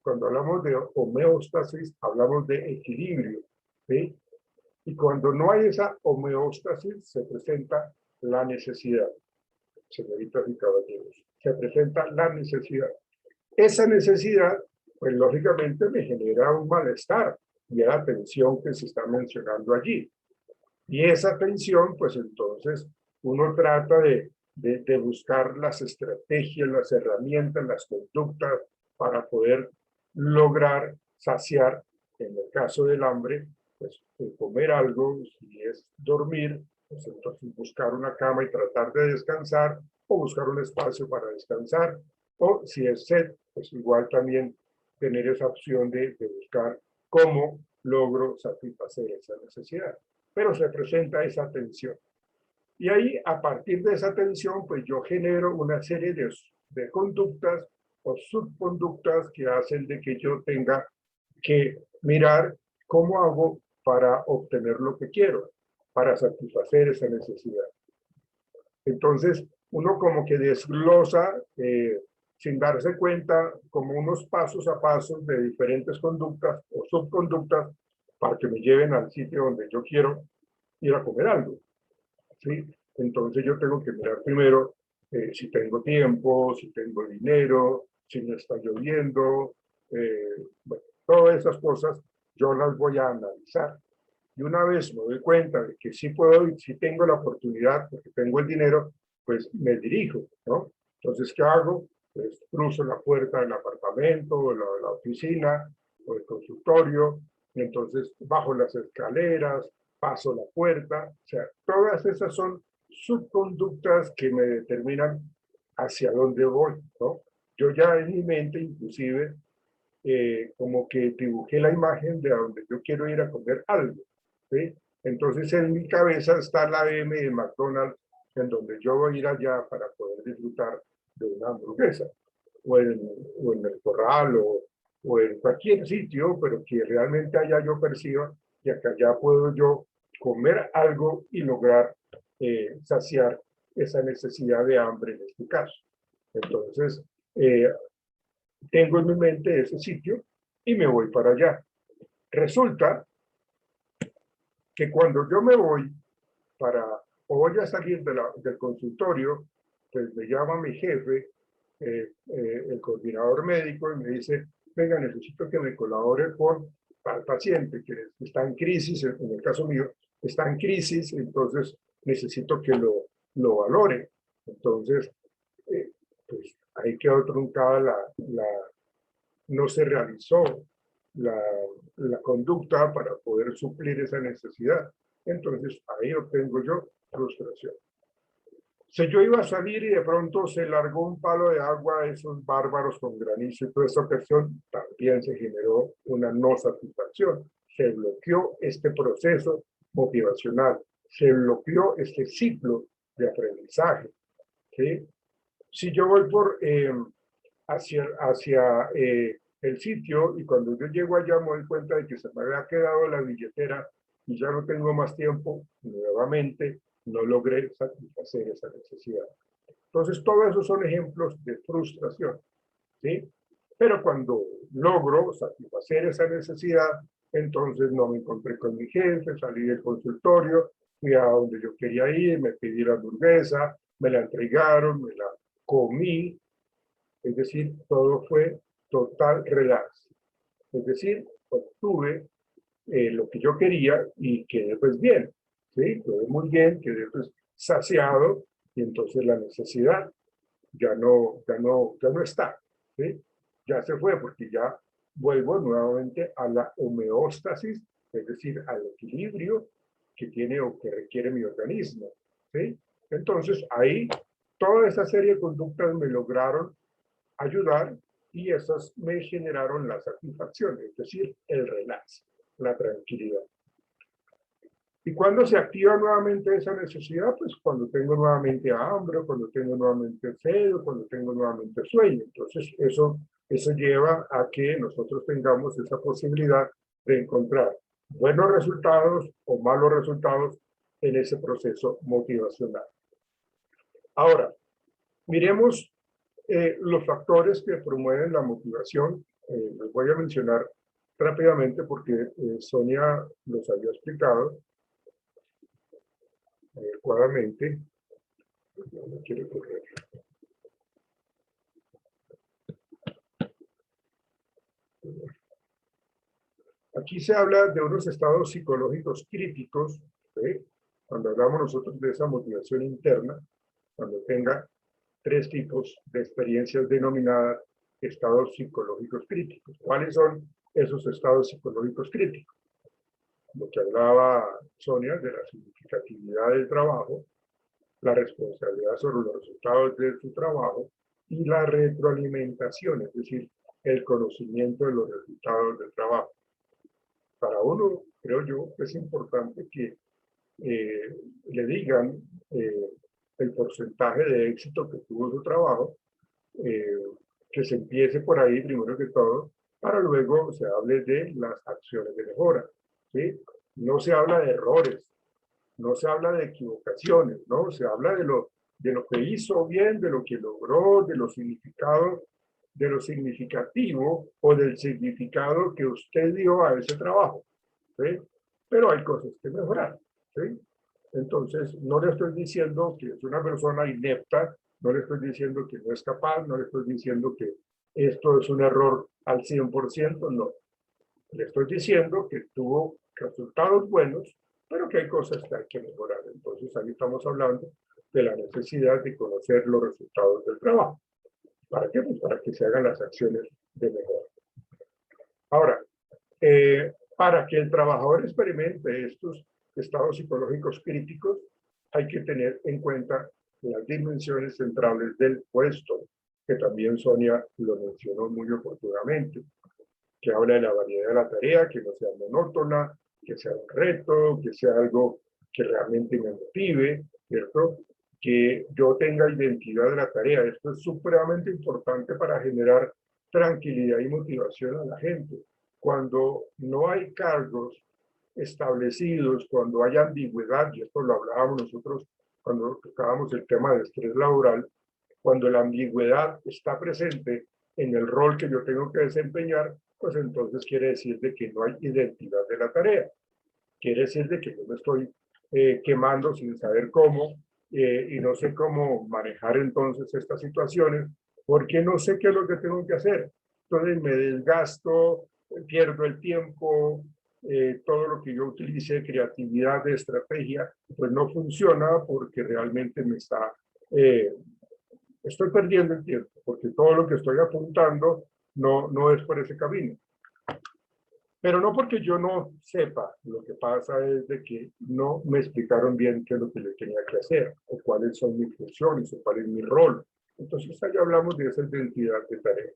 Cuando hablamos de homeostasis, hablamos de equilibrio, ¿sí? Y cuando no hay esa homeostasis, se presenta la necesidad, señoritas y caballeros. Se presenta la necesidad. Esa necesidad, pues lógicamente me genera un malestar y la tensión que se está mencionando allí. Y esa tensión, pues entonces uno trata de buscar las estrategias, las herramientas, las conductas para poder lograr saciar, en el caso del hambre, pues comer algo, si es dormir, pues entonces buscar una cama y tratar de descansar o buscar un espacio para descansar O si es sed, pues igual también tener esa opción de buscar cómo logro satisfacer esa necesidad. Pero se presenta esa tensión. Y ahí, a partir de esa tensión, pues yo genero una serie de conductas o subconductas que hacen de que yo tenga que mirar cómo hago para obtener lo que quiero, para satisfacer esa necesidad. Entonces, uno como que desglosa, sin darse cuenta, como unos pasos a pasos de diferentes conductas o subconductas para que me lleven al sitio donde yo quiero ir a comer algo. ¿Sí? Entonces yo tengo que mirar primero si tengo tiempo, si tengo dinero, si no está lloviendo, bueno, todas esas cosas yo las voy a analizar. Y una vez me doy cuenta de que sí puedo, sí tengo la oportunidad, porque tengo el dinero, pues me dirijo, ¿no? Entonces, ¿qué hago? Pues cruzo la puerta del apartamento, o la oficina, o el consultorio, y entonces bajo las escaleras, paso la puerta, o sea, todas esas son subconductas que me determinan hacia dónde voy, ¿no? Yo ya en mi mente, inclusive, como que dibujé la imagen de a donde yo quiero ir a comer algo, ¿sí? Entonces en mi cabeza está la M de McDonald's, en donde yo voy a ir allá para poder disfrutar de una hamburguesa, o en el corral, o en cualquier sitio, pero que realmente allá yo perciba que acá ya puedo yo comer algo y lograr saciar esa necesidad de hambre en este caso. Entonces, tengo en mi mente ese sitio y me voy para allá. Resulta que cuando yo me voy para, o voy a salir del consultorio, pues me llama mi jefe, el coordinador médico, y me dice, venga, necesito que me colabore con al paciente que está en crisis, en el caso mío, está en crisis, entonces necesito que lo valore. Entonces, pues ahí quedó truncada no se realizó la, la conducta para poder suplir esa necesidad. Entonces, ahí obtengo yo frustración. Si yo iba a salir y de pronto se largó un palo de agua a esos bárbaros con granizo y toda esa ocasión, también se generó una no satisfacción. Se bloqueó este proceso motivacional, se bloqueó este ciclo de aprendizaje. ¿Sí? Si yo voy hacia el sitio y cuando yo llego allá me doy cuenta de que se me había quedado la billetera y ya no tengo más tiempo, nuevamente no logré satisfacer esa necesidad. Entonces, todos esos son ejemplos de frustración, ¿sí? Pero cuando logro satisfacer esa necesidad, entonces no me encontré con mi jefe, salí del consultorio, fui a donde yo quería ir, me pedí la hamburguesa, me la entregaron, me la comí, es decir, todo fue total relax. Es decir, obtuve lo que yo quería y quedé pues bien, ¿sí? Quedé muy bien, quedé pues saciado y entonces la necesidad ya no está, ¿sí? Ya se fue porque ya vuelvo nuevamente a la homeostasis, es decir, al equilibrio que tiene o que requiere mi organismo, ¿sí? Entonces ahí toda esa serie de conductas me lograron ayudar y esas me generaron la satisfacción, es decir, el relax, la tranquilidad. ¿Y cuando se activa nuevamente esa necesidad? Pues cuando tengo nuevamente hambre, cuando tengo nuevamente sed, cuando tengo nuevamente sueño. Entonces eso lleva a que nosotros tengamos esa posibilidad de encontrar buenos resultados o malos resultados en ese proceso motivacional. Ahora, miremos los factores que promueven la motivación. Los voy a mencionar rápidamente porque Sonia los había explicado adecuadamente. No quiere correr. Aquí se habla de unos estados psicológicos críticos, ¿sí? Cuando hablamos nosotros de esa motivación interna, cuando tenga tres tipos de experiencias denominadas estados psicológicos críticos. ¿Cuáles son esos estados psicológicos críticos? Lo que hablaba Sonia de la significatividad del trabajo, la responsabilidad sobre los resultados de su trabajo y la retroalimentación, es decir, el conocimiento de los resultados del trabajo. Para uno, creo yo, es importante que le digan el porcentaje de éxito que tuvo su trabajo, eh, que se empiece por ahí primero que todo, para luego se hable de las acciones de mejora, ¿sí? No se habla de errores, no se habla de equivocaciones, ¿no? Se habla de lo que hizo bien, de lo que logró, de los significados, de lo significativo o del significado que usted dio a ese trabajo, ¿sí? Pero hay cosas que mejorar, ¿sí? Entonces, no le estoy diciendo que es una persona inepta, no le estoy diciendo que no es capaz, no le estoy diciendo que esto es un error al 100%, no. Le estoy diciendo que tuvo resultados buenos, pero que hay cosas que hay que mejorar. Entonces, ahí estamos hablando de la necesidad de conocer los resultados del trabajo. ¿Para qué? Pues para que se hagan las acciones de mejora. Ahora, para que el trabajador experimente estos estados psicológicos críticos, hay que tener en cuenta las dimensiones centrales del puesto, que también Sonia lo mencionó muy oportunamente, que habla de la variedad de la tarea, que no sea monótona, que sea un reto, que sea algo que realmente me motive, ¿cierto? Que yo tenga identidad de la tarea. Esto es supremamente importante para generar tranquilidad y motivación a la gente. Cuando no hay cargos establecidos, cuando hay ambigüedad, y esto lo hablábamos nosotros cuando tocábamos el tema de estrés laboral, cuando la ambigüedad está presente en el rol que yo tengo que desempeñar, pues entonces quiere decir de que no hay identidad de la tarea. Quiere decir de que yo me estoy quemando sin saber cómo y no sé cómo manejar entonces estas situaciones porque no sé qué es lo que tengo que hacer. Entonces me desgasto, pierdo el tiempo, todo lo que yo utilice de creatividad, de estrategia, pues no funciona porque realmente me está estoy perdiendo el tiempo, porque todo lo que estoy apuntando no es por ese camino. Pero no porque yo no sepa, lo que pasa es de que no me explicaron bien qué es lo que yo tenía que hacer, o cuáles son mis funciones, o cuál es mi rol. Entonces ahí hablamos de esa identidad de tarea.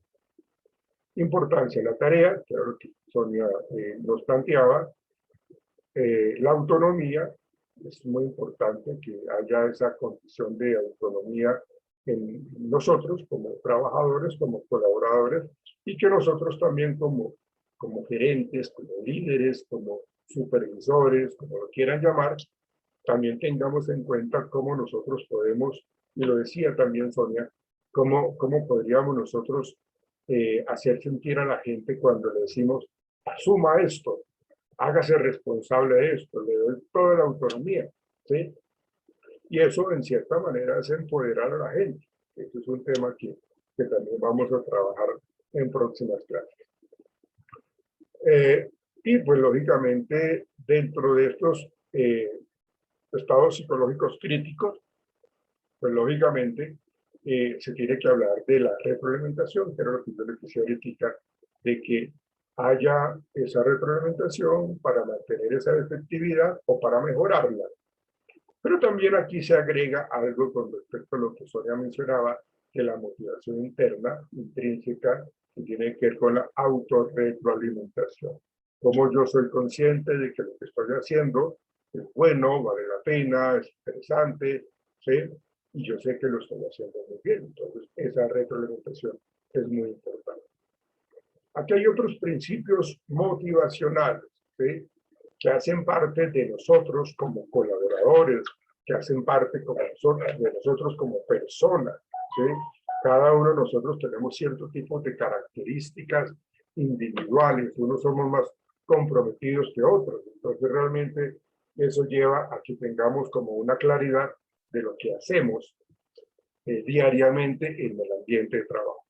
Importancia de la tarea, que era lo que Sonia nos planteaba, la autonomía, es muy importante que haya esa condición de autonomía en nosotros como trabajadores, como colaboradores, y que nosotros también como gerentes, como líderes, como supervisores, como lo quieran llamar, también tengamos en cuenta cómo nosotros podemos, y lo decía también Sonia, cómo podríamos nosotros hacer sentir a la gente cuando le decimos, asuma esto, hágase responsable de esto, le doy toda la autonomía, ¿sí? Y eso, en cierta manera, es empoderar a la gente. Este es un tema que también vamos a trabajar en próximas clases. Y, pues, lógicamente, dentro de estos estados psicológicos críticos, pues, lógicamente, se tiene que hablar de la retroalimentación, que era lo que yo le quisiera indicar, de que haya esa retroalimentación para mantener esa efectividad o para mejorarla. Pero también aquí se agrega algo con respecto a lo que Sonia mencionaba, que la motivación interna, intrínseca, que tiene que ver con la autorretroalimentación. Como yo soy consciente de que lo que estoy haciendo es bueno, vale la pena, es interesante, ¿sí? Y yo sé que lo estoy haciendo muy bien. Entonces, esa retroalimentación es muy importante. Aquí hay otros principios motivacionales, ¿sí? Que hacen parte de nosotros como colaboradores, que hacen parte como de nosotros como personas, ¿sí? Cada uno de nosotros tenemos ciertos tipos de características individuales, unos somos más comprometidos que otros, entonces realmente eso lleva a que tengamos como una claridad de lo que hacemos diariamente en el ambiente de trabajo.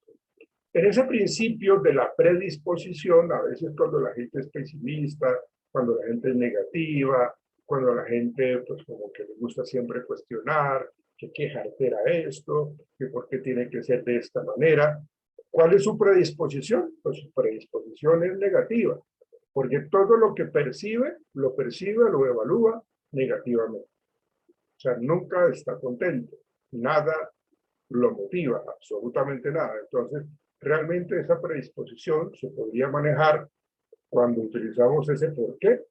En ese principio de la predisposición, a veces cuando la gente es pesimista, cuando la gente es negativa, cuando la gente pues como que le gusta siempre cuestionar, que qué jartera esto, que por qué tiene que ser de esta manera. ¿Cuál es su predisposición? Pues su predisposición es negativa, porque todo lo que percibe, lo evalúa negativamente. O sea, nunca está contento, nada lo motiva, absolutamente nada. Entonces, realmente esa predisposición se podría manejar cuando utilizamos ese por qué.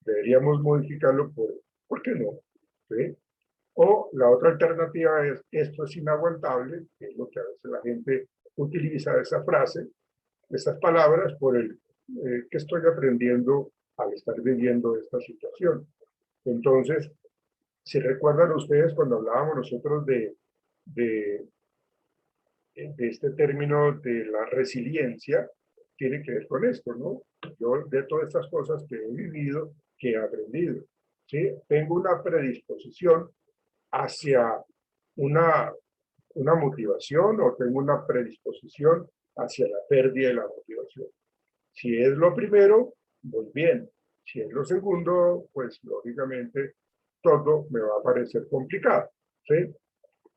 Deberíamos modificarlo por qué no. ¿Sí? O la otra alternativa es, esto es inaguantable, que es lo que a veces la gente utiliza esa frase, esas palabras, por el que estoy aprendiendo al estar viviendo esta situación. Entonces, si recuerdan ustedes cuando hablábamos nosotros de este término de la resiliencia, tiene que ver con esto, ¿no? Yo de todas estas cosas que he vivido, que he aprendido, ¿sí? Tengo una predisposición hacia una motivación o tengo una predisposición hacia la pérdida de la motivación. Si es lo primero, muy bien. Si es lo segundo, pues lógicamente todo me va a parecer complicado, ¿sí?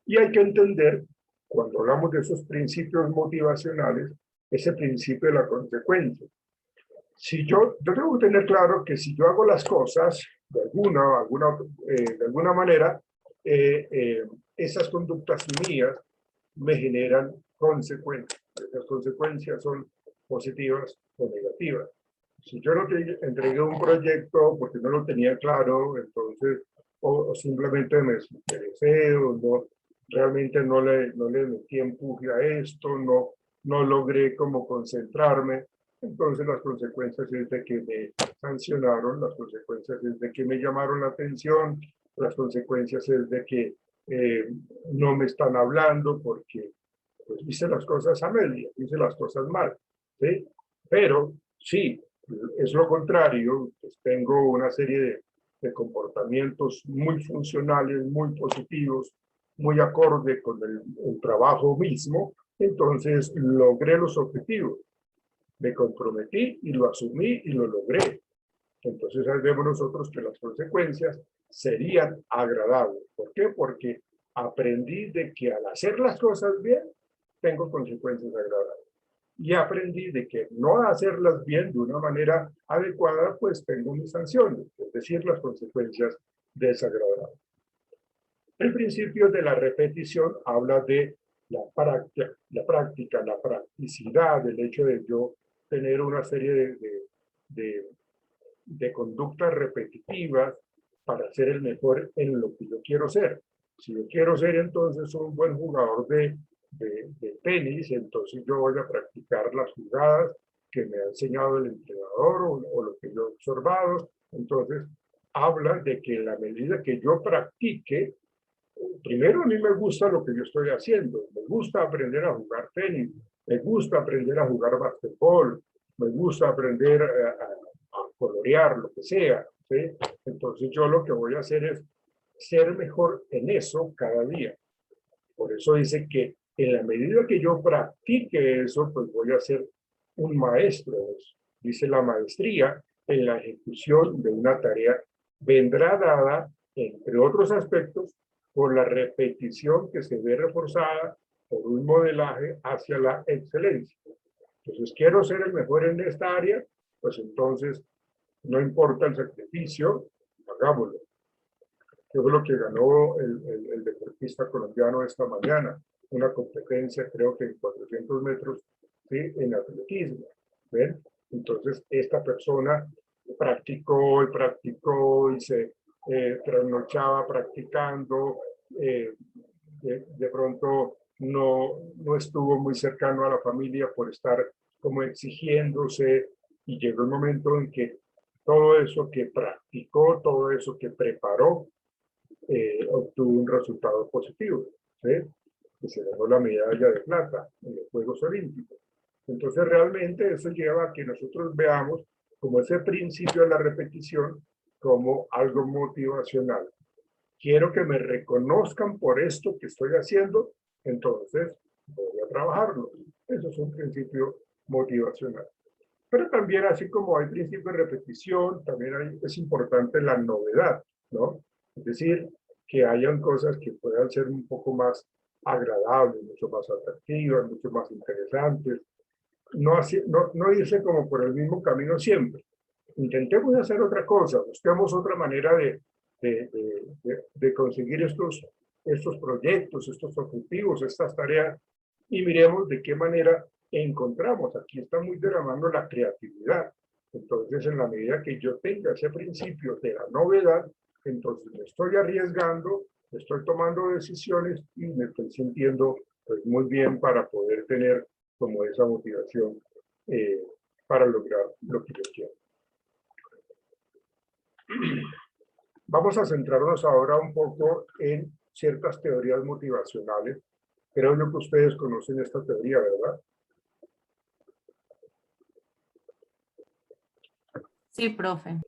Y hay que entender, cuando hablamos de esos principios motivacionales, ese principio de la consecuencia. Si yo tengo que tener claro que si yo hago las cosas de alguna manera, esas conductas mías me generan consecuencias. Esas consecuencias son positivas o negativas. Si yo no te entregué un proyecto porque no lo tenía claro, entonces, o simplemente me desinteresé, o no, realmente no le metí empuje a esto, no logré como concentrarme, entonces las consecuencias es de que me sancionaron, las consecuencias es de que me llamaron la atención, las consecuencias es de que no me están hablando porque pues, hice las cosas a media, hice las cosas mal, ¿sí? Pero sí, es lo contrario, pues tengo una serie de comportamientos muy funcionales, muy positivos, muy acorde con el trabajo mismo, entonces logré los objetivos, me comprometí y lo asumí y lo logré. Entonces ahí vemos nosotros que las consecuencias serían agradables. ¿Por qué? Porque aprendí de que al hacer las cosas bien, tengo consecuencias agradables. Y aprendí de que no hacerlas bien de una manera adecuada, pues tengo mis sanciones, es decir, las consecuencias desagradables. El principio de la repetición habla de la practicidad, el hecho de yo tener una serie de conductas repetitivas para ser el mejor en lo que yo quiero ser. Si yo quiero ser entonces un buen jugador de tenis, entonces yo voy a practicar las jugadas que me ha enseñado el entrenador o lo que yo he observado. Entonces, habla de que en la medida que yo practique, primero a mí me gusta lo que yo estoy haciendo, me gusta aprender a jugar tenis, me gusta aprender a jugar basquetbol, me gusta aprender a colorear, lo que sea, ¿sí? Entonces yo lo que voy a hacer es ser mejor en eso cada día. Por eso dice que en la medida que yo practique eso, pues voy a ser un maestro de eso. Dice la maestría en la ejecución de una tarea vendrá dada, entre otros aspectos, por la repetición que se ve reforzada por un modelaje hacia la excelencia. Entonces, quiero ser el mejor en esta área, pues entonces, no importa el sacrificio, hagámoslo. Que fue lo que ganó el deportista colombiano esta mañana, una competencia creo que en 400 metros, ¿sí? En atletismo. ¿Ven? Entonces esta persona practicó y se trasnochaba practicando, de pronto no estuvo muy cercano a la familia por estar como exigiéndose, y llegó el momento en que todo eso que practicó, todo eso que preparó, obtuvo un resultado positivo, ¿sí? Y se ganó la medalla de plata en los Juegos Olímpicos. Entonces realmente eso lleva a que nosotros veamos como ese principio de la repetición como algo motivacional. Quiero que me reconozcan por esto que estoy haciendo, entonces voy a trabajarlo. Eso es un principio motivacional. Pero también, así como hay principio de repetición, también es importante la novedad, ¿no? Es decir, que hayan cosas que puedan ser un poco más agradables, mucho más atractivas, mucho más interesantes. No irse como por el mismo camino siempre. Intentemos hacer otra cosa, busquemos otra manera de conseguir estos estos proyectos, estos objetivos, estas tareas, y miremos de qué manera encontramos. Aquí está muy derramando la creatividad. Entonces, en la medida que yo tenga ese principio de la novedad, entonces me estoy arriesgando, estoy tomando decisiones y me estoy sintiendo pues, muy bien para poder tener como esa motivación para lograr lo que yo quiero. Vamos a centrarnos ahora un poco en ciertas teorías motivacionales. Creo yo que ustedes conocen esta teoría, ¿verdad? Sí, profe.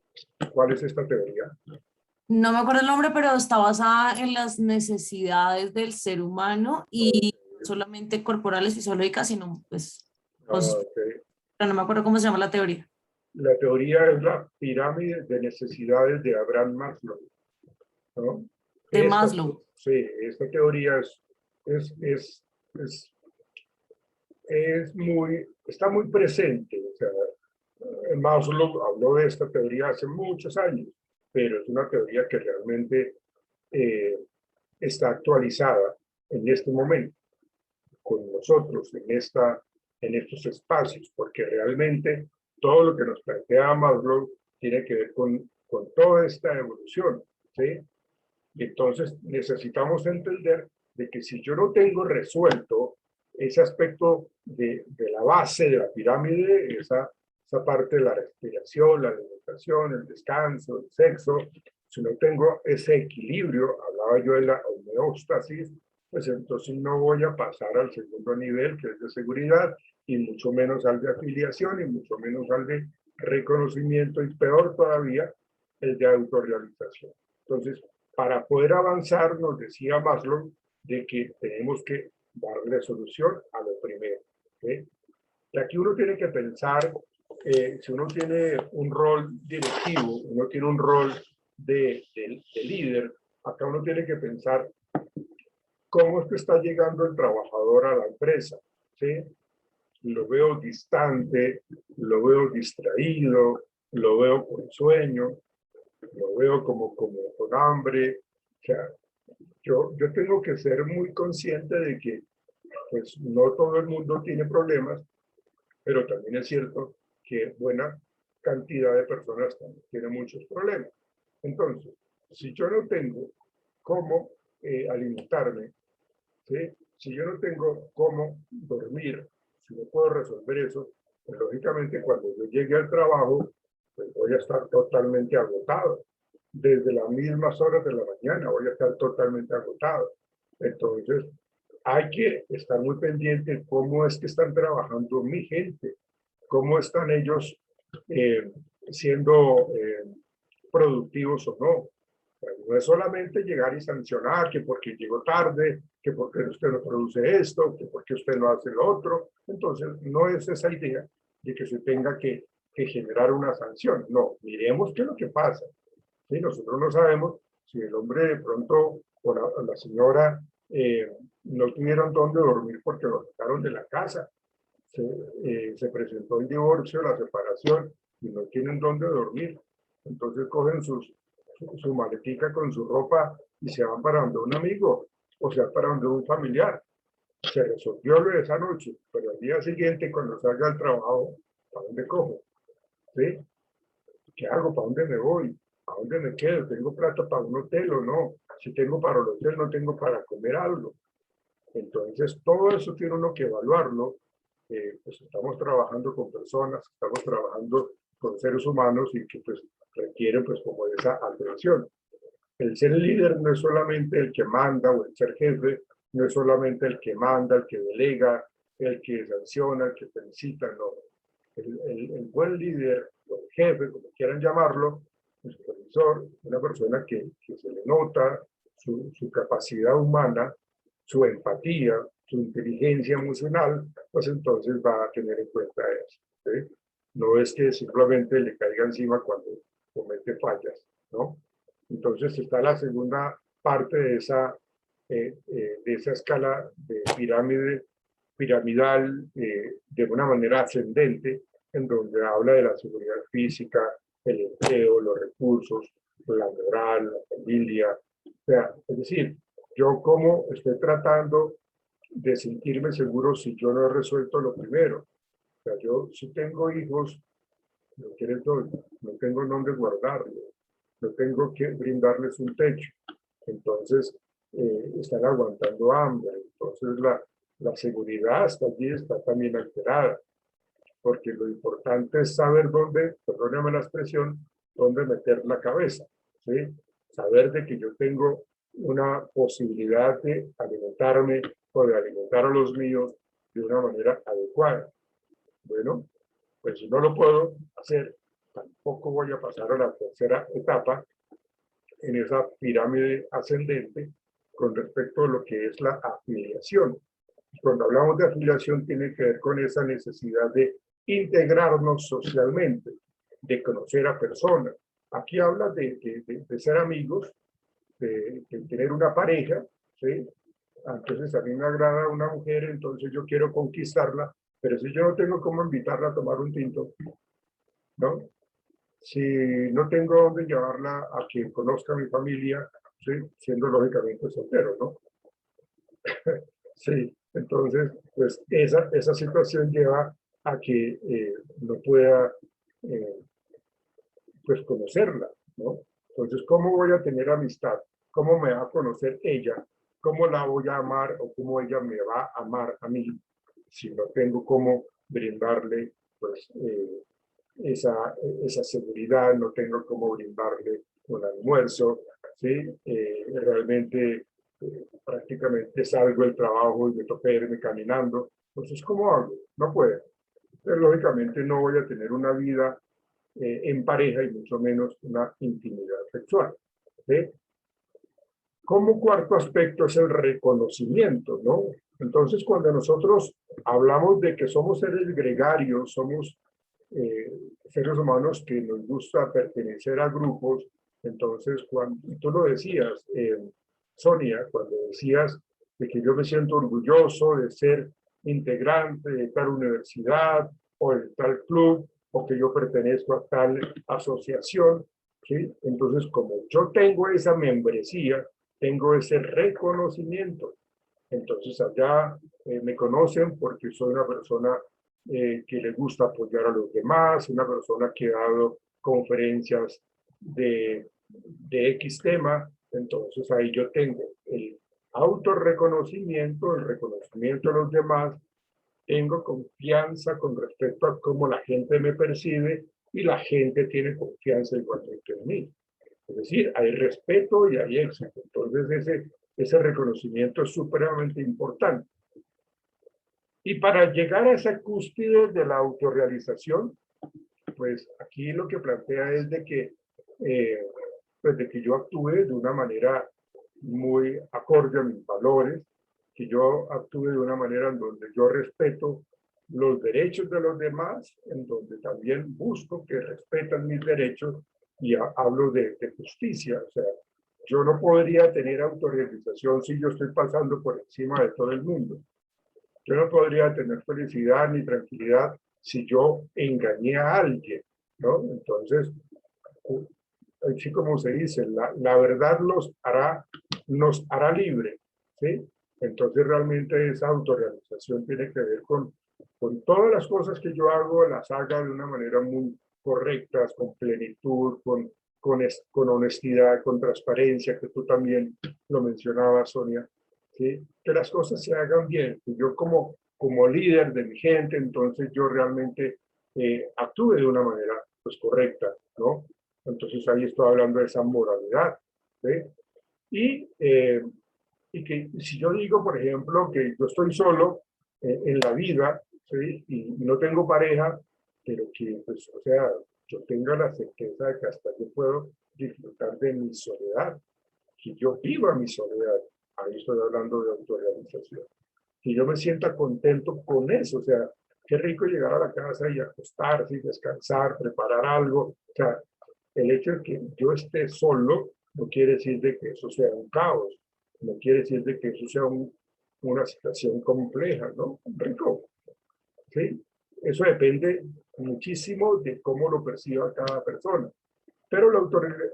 ¿Cuál es esta teoría? No me acuerdo el nombre, pero está basada en las necesidades del ser humano y no solamente corporales, fisiológicas, sino pues, Okay. pero no me acuerdo cómo se llama la teoría. La teoría es la pirámide de necesidades de Abraham Maslow, ¿no? De Maslow. Sí, esta teoría es, está muy presente. O sea, Maslow habló de esta teoría hace muchos años, pero es una teoría que realmente está actualizada en este momento con nosotros en estos espacios, porque realmente todo lo que nos plantea Maslow tiene que ver con toda esta evolución, ¿sí? Entonces necesitamos entender de que si yo no tengo resuelto ese aspecto de la base de la pirámide, esa parte de la respiración, la alimentación, el descanso, el sexo, si no tengo ese equilibrio, hablaba yo de la homeostasis, pues entonces no voy a pasar al segundo nivel, que es de seguridad, y mucho menos al de afiliación, y mucho menos al de reconocimiento, y peor todavía, el de autorrealización. Entonces, para poder avanzar, nos decía Maslow, de que tenemos que darle solución a lo primero. ¿Okay? Y aquí uno tiene que pensar, si uno tiene un rol directivo, uno tiene un rol de líder, acá uno tiene que pensar cómo es que está llegando el trabajador a la empresa. ¿Sí? Lo veo distante, lo veo distraído, lo veo con sueño, lo veo como con hambre. O sea, yo tengo que ser muy consciente de que pues, no todo el mundo tiene problemas, pero también es cierto que buena cantidad de personas también tienen muchos problemas. Entonces, si yo no tengo cómo alimentarme, ¿sí? Si yo no tengo cómo dormir, si no puedo resolver eso, pues lógicamente cuando yo llegue al trabajo, pues voy a estar totalmente agotado. Desde las mismas horas de la mañana voy a estar totalmente agotado. Entonces, hay que estar muy pendiente de cómo es que están trabajando mi gente, cómo están ellos eh, siendo productivos o no. No es solamente llegar y sancionar que porque llegó tarde, que porque usted no produce esto, que porque usted no hace lo otro. Entonces, no es esa idea de que se tenga que generar una sanción. No, miremos qué es lo que pasa. ¿Sí? Nosotros no sabemos si el hombre de pronto o la señora no tuvieron dónde dormir porque lo sacaron de la casa. Se presentó el divorcio, la separación y no tienen dónde dormir. Entonces cogen su maletica con su ropa y se van para donde un amigo, o sea, para donde un familiar. Se resolvió lo de esa noche, pero al día siguiente, cuando salga al trabajo, ¿para dónde cojo? ¿Sí? ¿Qué hago? ¿Para dónde me voy? ¿A dónde me quedo? ¿Tengo plata para un hotel o no? Si tengo para el hotel, no tengo para comer algo. Entonces, todo eso tiene uno que evaluarlo. Pues estamos trabajando con personas, estamos trabajando con seres humanos y que pues requieren pues como esa atención. El ser líder no es solamente el que manda o el ser jefe, no es solamente el que manda, el que delega, el que sanciona, el que felicita, no. El buen líder o el jefe, como quieran llamarlo, el supervisor, una persona que se le nota su capacidad humana, su empatía, su inteligencia emocional, pues entonces va a tener en cuenta eso. ¿Sí? No es que simplemente le caiga encima cuando comete fallas, ¿no? Entonces está la segunda parte de esa escala de piramidal de una manera ascendente, en donde habla de la seguridad física, el empleo, los recursos, la moral, la familia. O sea, es decir, Yo como estoy tratando de sentirme seguro si yo no he resuelto lo primero. O sea, yo si tengo hijos, no quieren todo, no tengo dónde guardarlos, no tengo que brindarles un techo. Entonces, están aguantando hambre. Entonces, la seguridad hasta allí está también alterada, porque lo importante es saber dónde, perdóname la expresión, dónde meter la cabeza, ¿sí? Saber de que yo tengo una posibilidad de alimentarme o de alimentar a los míos de una manera adecuada. Bueno, pues si no lo puedo hacer, tampoco voy a pasar a la tercera etapa en esa pirámide ascendente con respecto a lo que es la afiliación. Cuando hablamos de afiliación tiene que ver con esa necesidad de integrarnos socialmente, de conocer a personas. Aquí habla de ser amigos, de tener una pareja, ¿sí? Entonces a mí me agrada una mujer, entonces yo quiero conquistarla, pero si yo no tengo cómo invitarla a tomar un tinto, ¿no? Si no tengo dónde llevarla a que conozca a mi familia, ¿sí? Siendo lógicamente soltero, ¿no? Sí, entonces, pues esa situación lleva a que no pueda, eh, pues, conocerla, ¿no? Entonces, ¿cómo voy a tener amistad? ¿Cómo me va a conocer ella? ¿Cómo la voy a amar o cómo ella me va a amar a mí si no tengo cómo brindarle, pues, esa seguridad, no tengo cómo brindarle un almuerzo, ¿sí? Realmente prácticamente salgo del trabajo y me toca irme caminando. Entonces, ¿cómo hago? No puedo. Pero, lógicamente no voy a tener una vida en pareja y mucho menos una intimidad sexual. ¿Sí? Como cuarto aspecto es el reconocimiento, ¿no? Entonces, cuando nosotros hablamos de que somos seres gregarios, somos seres humanos que nos gusta pertenecer a grupos, entonces, cuando tú lo decías, Sonia, cuando decías de que yo me siento orgulloso de ser integrante de tal universidad o de tal club, o que yo pertenezco a tal asociación, ¿sí? Entonces, como yo tengo esa membresía, tengo ese reconocimiento. Entonces allá me conocen porque soy una persona que le gusta apoyar a los demás, una persona que ha dado conferencias de X tema. Entonces ahí yo tengo el autorreconocimiento, el reconocimiento de los demás, tengo confianza con respecto a cómo la gente me percibe y la gente tiene confianza igualmente en mí. Es decir, hay respeto y hay éxito. Entonces, ese reconocimiento es supremamente importante. Y para llegar a esa cúspide de la autorrealización, pues aquí lo que plantea es pues de que yo actúe de una manera muy acorde a mis valores, que yo actúe de una manera en donde yo respeto los derechos de los demás, en donde también busco que respetan mis derechos y hablo de justicia. O sea, yo no podría tener autorrealización si yo estoy pasando por encima de todo el mundo. Yo no podría tener felicidad ni tranquilidad si yo engañé a alguien, ¿no? Entonces, así como se dice, la verdad nos hará libre, ¿sí? Entonces realmente esa autorrealización tiene que ver con todas las cosas que yo hago, las haga de una manera muy correcta, con plenitud, con honestidad, con transparencia, que tú también lo mencionabas, Sonia, ¿sí? Que las cosas se hagan bien, que yo como líder de mi gente, entonces yo realmente actúe de una manera pues correcta, ¿no? Entonces ahí estoy hablando de esa moralidad, ¿sí? Y, eh, y que si yo digo, por ejemplo, que yo estoy solo en la vida, ¿sí? Y no tengo pareja, pero que, pues, o sea, yo tenga la certeza de que hasta yo puedo disfrutar de mi soledad, que yo viva mi soledad, ahí estoy hablando de autorrealización, que yo me sienta contento con eso, o sea, qué rico llegar a la casa y acostarse y descansar, preparar algo, o sea, el hecho de que yo esté solo no quiere decir de que eso sea un caos, no quiere decir de que eso sea una situación compleja, ¿no? Rico, ¿sí? Eso depende muchísimo de cómo lo perciba cada persona, pero la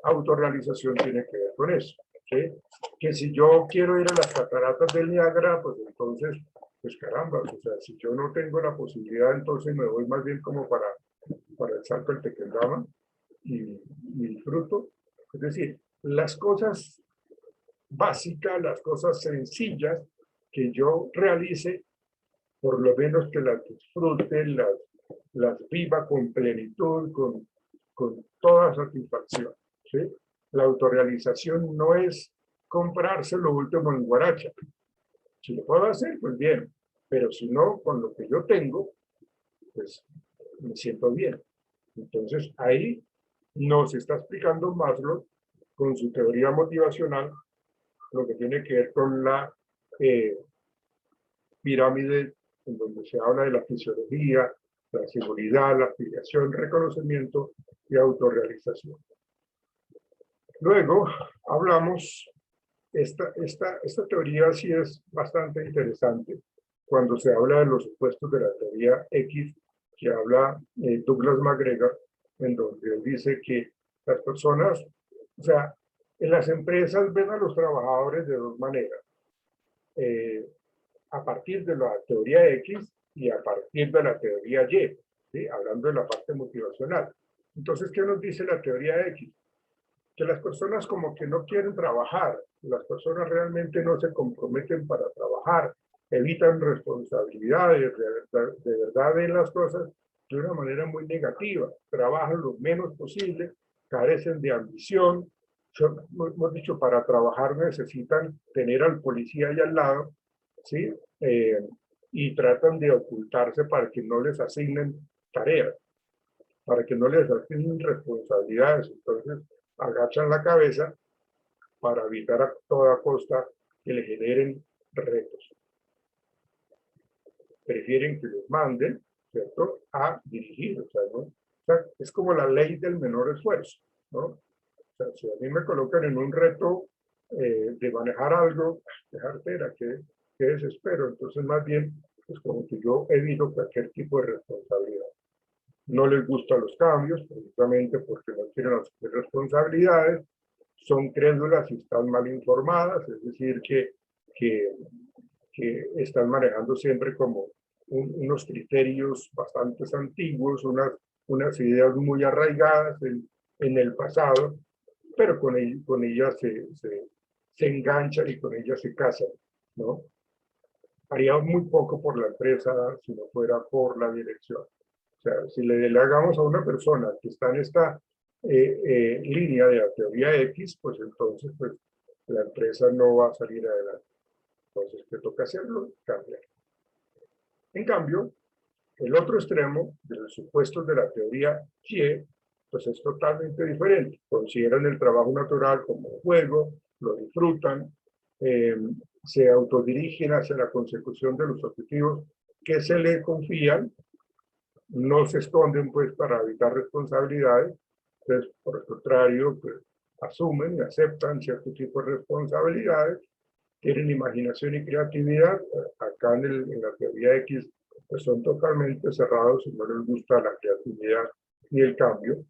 autorrealización tiene que ver con eso. ¿sí? Que si yo quiero ir a las cataratas del Niágara, pues entonces, pues caramba, o sea, si yo no tengo la posibilidad, entonces me voy más bien como para el Salto del Tequendama y disfruto. Es decir, las cosas básicas, las cosas sencillas que yo realice, por lo menos que las disfrute, las viva con plenitud, con toda satisfacción. ¿Sí? La autorrealización no es comprarse lo último en guaracha. Si lo puedo hacer, pues bien, pero si no, con lo que yo tengo, pues me siento bien. Entonces ahí nos está explicando Maslow con su teoría motivacional lo que tiene que ver con la eh, pirámide en donde se habla de la fisiología, la seguridad, la afiliación, reconocimiento y autorrealización. Luego hablamos, esta teoría sí es bastante interesante cuando se habla de los supuestos de la teoría X, que habla Douglas McGregor, en donde él dice que las personas, o sea, en las empresas ven a los trabajadores de dos maneras. A partir de la teoría X y a partir de la teoría Y, ¿sí? Hablando de la parte motivacional. Entonces, ¿qué nos dice la teoría X? Que las personas como que no quieren trabajar, las personas realmente no se comprometen para trabajar, evitan responsabilidades, de verdad ven las cosas de una manera muy negativa, trabajan lo menos posible, carecen de ambición, hemos dicho, para trabajar necesitan tener al policía ahí al lado, ¿sí? Y tratan de ocultarse para que no les asignen tareas, para que no les asignen responsabilidades. Entonces, agachan la cabeza para evitar a toda costa que le generen retos. Prefieren que los manden, ¿cierto?, a dirigir. O sea, ¿no? O sea, es como la ley del menor esfuerzo, ¿no? O sea, si a mí me colocan en un reto de manejar algo, dejártela, que desespero. Entonces, más bien, pues como que yo evito cualquier tipo de responsabilidad. No les gustan los cambios, precisamente porque no quieren asumir responsabilidades, son crédulas y están mal informadas, es decir, que están manejando siempre como unos criterios bastante antiguos, unas ideas muy arraigadas en el pasado, pero con ellas se enganchan y con ellas se casan, ¿no? Haría muy poco por la empresa si no fuera por la dirección. O sea, si le delegamos a una persona que está en esta línea de la teoría X, pues entonces pues, la empresa no va a salir adelante. Entonces, ¿qué toca hacerlo? Cambiar. En cambio, el otro extremo de los supuestos de la teoría Y, pues es totalmente diferente. Consideran el trabajo natural como un juego, lo disfrutan, se autodirigen hacia la consecución de los objetivos que se le confían, no se esconden pues para evitar responsabilidades, entonces por el contrario, pues asumen y aceptan cierto tipo de responsabilidades, tienen imaginación y creatividad, acá en la teoría X pues son totalmente cerrados y no les gusta la creatividad ni el cambio,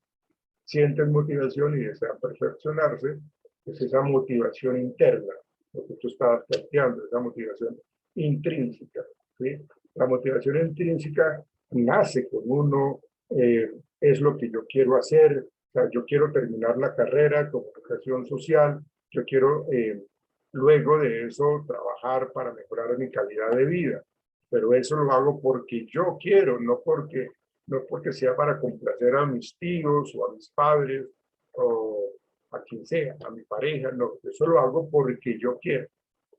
sienten motivación y desean perfeccionarse, es esa motivación interna, lo que tú estabas planteando, esa motivación intrínseca. ¿Sí? La motivación intrínseca nace con uno, es lo que yo quiero hacer, o sea, yo quiero terminar la carrera, comunicación social, yo quiero luego de eso trabajar para mejorar mi calidad de vida, pero eso lo hago porque yo quiero, no porque sea para complacer a mis tíos o a mis padres o a quien sea, a mi pareja, no, eso lo hago porque yo quiero,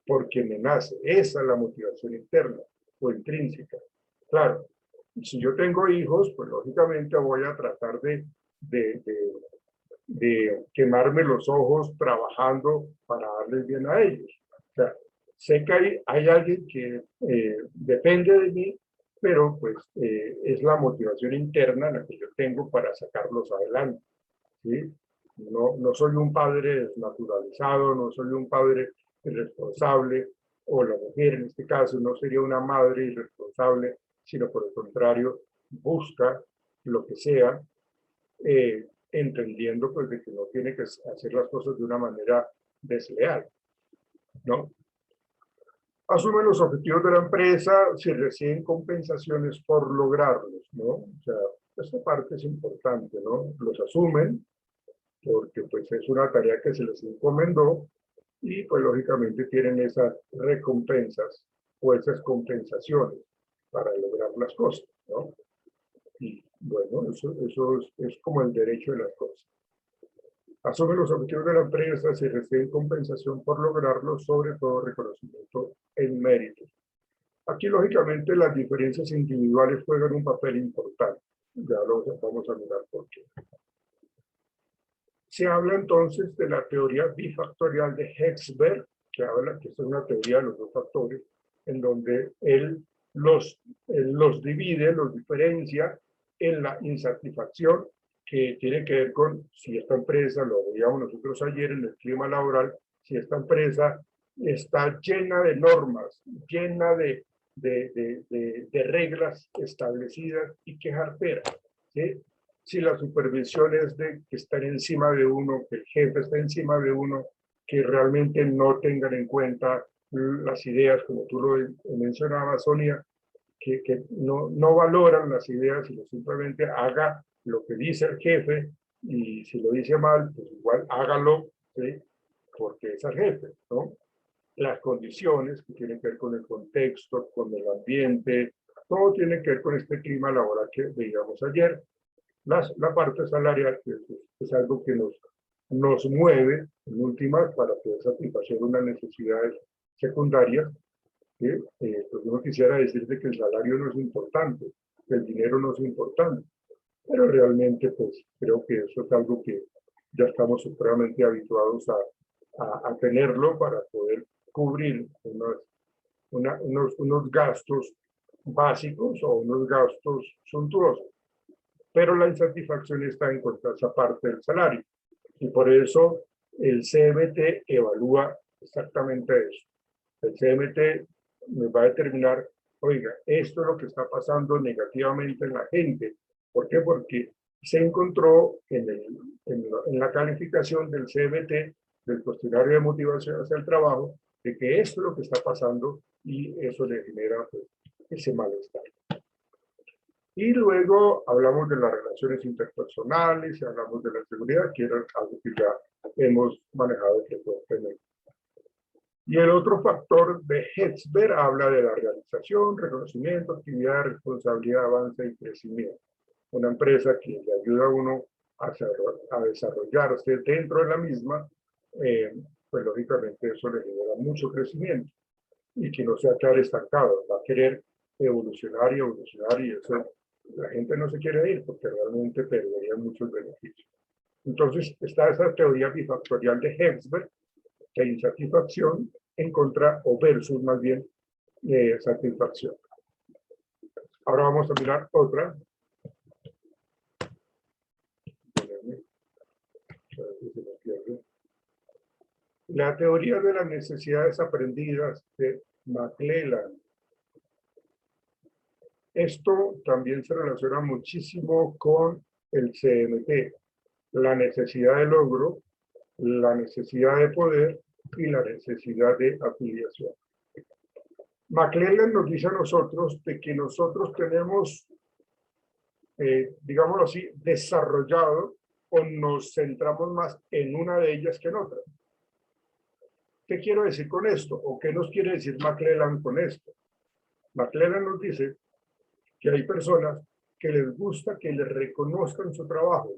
porque me nace, esa es la motivación interna o intrínseca. Claro, si yo tengo hijos, pues lógicamente voy a tratar de, de, de quemarme los ojos trabajando para darles bien a ellos. O sea, sé que hay alguien que depende de mí, pero pues es la motivación interna la que yo tengo para sacarlos adelante. ¿Sí? No soy un padre desnaturalizado, no soy un padre irresponsable, o la mujer en este caso no sería una madre irresponsable, sino por el contrario, busca lo que sea, entendiendo pues de que no tiene que hacer las cosas de una manera desleal, ¿no? Asume los objetivos de la empresa si reciben compensaciones por lograrlos, ¿no? O sea, esta parte es importante, ¿no? Los asumen porque pues es una tarea que se les encomendó y pues lógicamente tienen esas recompensas o esas compensaciones para lograr las cosas, ¿no? Y bueno, eso es como el derecho de las cosas. Asume los objetivos de la empresa, si reciben compensación por lograrlo, sobre todo reconocimiento en méritos. Aquí, lógicamente, las diferencias individuales juegan un papel importante. Ya lo vamos a mirar por qué. Se habla entonces de la teoría bifactorial de Hexberg, que habla que es una teoría de los dos factores, en donde él los divide, los diferencia en la insatisfacción, que tiene que ver con si esta empresa, lo veíamos nosotros ayer en el clima laboral, si esta empresa está llena de normas, llena de reglas establecidas y que jartera, ¿sí? Si la supervisión es de que están encima de uno, que el jefe está encima de uno, que realmente no tengan en cuenta las ideas, como tú lo mencionabas, Sonia, que no valoran las ideas, sino simplemente haga lo que dice el jefe, y si lo dice mal, pues igual hágalo, ¿sí? Porque es el jefe, ¿no? Las condiciones que tienen que ver con el contexto, con el ambiente, todo tiene que ver con este clima laboral que veíamos ayer. La parte salarial, que es algo que nos mueve, en últimas, para poder satisfacer unas necesidades secundarias. Pues uno quisiera decirte que el salario no es importante, que el dinero no es importante, pero realmente pues creo que eso es algo que ya estamos supremamente habituados a tenerlo para poder cubrir unos gastos básicos o unos gastos suntuosos. Pero la insatisfacción está en cuanto a esa parte del salario. Y por eso el CMT evalúa exactamente eso. El CMT me va a determinar, oiga, esto es lo que está pasando negativamente en la gente. ¿Por qué? Porque se encontró en la calificación del CMT, del cuestionario de motivación hacia el trabajo, de que esto es lo que está pasando y eso le genera pues, ese malestar. Y luego hablamos de las relaciones interpersonales, y hablamos de la seguridad, que era algo que ya hemos manejado frecuentemente. Y el otro factor de Hexberg habla de la realización, reconocimiento, actividad, responsabilidad, avance y crecimiento. Una empresa que le ayuda a uno a desarrollarse dentro de la misma, pues lógicamente eso le genera mucho crecimiento y que no sea quedar estancado, va a querer evolucionar y evolucionar, y eso la gente no se quiere ir porque realmente perdería muchos beneficios. Entonces está esa teoría bifactorial de Hexberg, que hay insatisfacción en contra o versus más bien satisfacción. Ahora vamos a mirar otra. La teoría de las necesidades aprendidas de McClelland. Esto también se relaciona muchísimo con el CMT, la necesidad de logro, la necesidad de poder y la necesidad de afiliación. McClelland nos dice a nosotros de que nosotros tenemos, digámoslo así, desarrollado o nos centramos más en una de ellas que en otra. ¿Qué quiero decir con esto? ¿O qué nos quiere decir McClelland con esto? McClelland nos dice que hay personas que les gusta que les reconozcan su trabajo,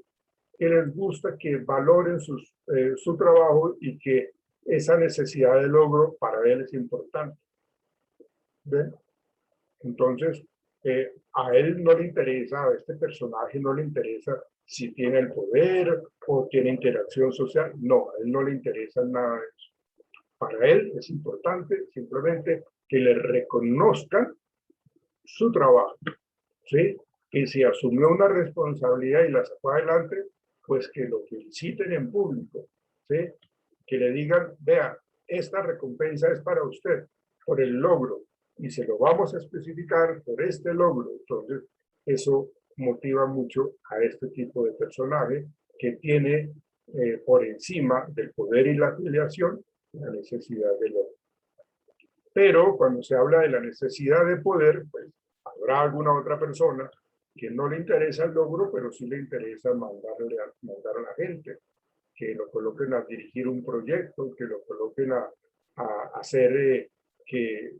que les gusta que valoren su trabajo y que esa necesidad de logro para él es importante. ¿Ven? Entonces, a él no le interesa, a este personaje no le interesa si tiene el poder o tiene interacción social. No, a él no le interesa nada de eso. Para él es importante simplemente que le reconozcan su trabajo, ¿sí? Que si asumió una responsabilidad y la sacó adelante, pues que lo feliciten en público, ¿sí? Que le digan, vea, esta recompensa es para usted por el logro y se lo vamos a especificar por este logro. Entonces, eso motiva mucho a este tipo de personaje que tiene por encima del poder y la afiliación, la necesidad del otro. Pero cuando se habla de la necesidad de poder, pues habrá alguna otra persona que no le interesa el logro, pero sí le interesa mandar a la gente, que lo coloquen a dirigir un proyecto, que lo coloquen a hacer que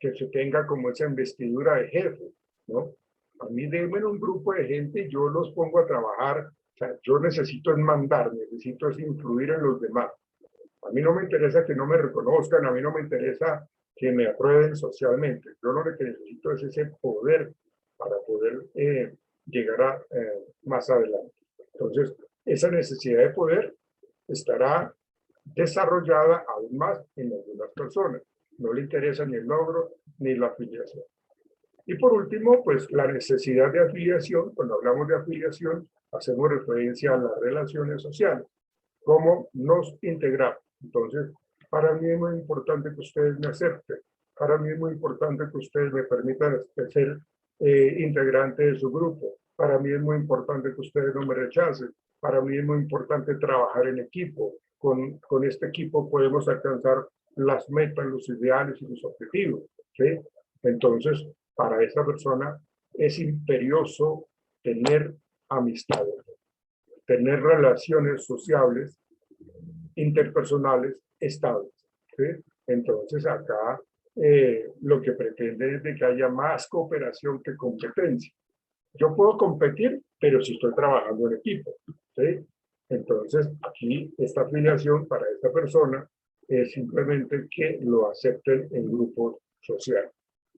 se tenga como esa investidura de jefe, ¿no? A mí denme un grupo de gente, yo los pongo a trabajar, o sea, yo necesito es mandar, necesito es influir en los demás. A mí no me interesa que no me reconozcan, a mí no me interesa que me aprueben socialmente. Yo lo que necesito es ese poder para poder llegar a más adelante. Entonces, esa necesidad de poder estará desarrollada aún más en algunas personas. No le interesa ni el logro ni la afiliación. Y por último, pues la necesidad de afiliación. Cuando hablamos de afiliación, hacemos referencia a las relaciones sociales, cómo nos integramos. Entonces, para mí es muy importante que ustedes me acepten. Para mí es muy importante que ustedes me permitan ser integrante de su grupo. Para mí es muy importante que ustedes no me rechacen. Para mí es muy importante trabajar en equipo. Con este equipo podemos alcanzar las metas, los ideales y los objetivos, ¿sí? Entonces, para esa persona es imperioso tener amistades, tener relaciones sociables, interpersonales estables, ¿sí? Entonces, acá lo que pretende es de que haya más cooperación que competencia. Yo puedo competir, pero si estoy trabajando en equipo, ¿sí? Entonces, aquí esta afiliación para esta persona es simplemente que lo acepten en grupos sociales.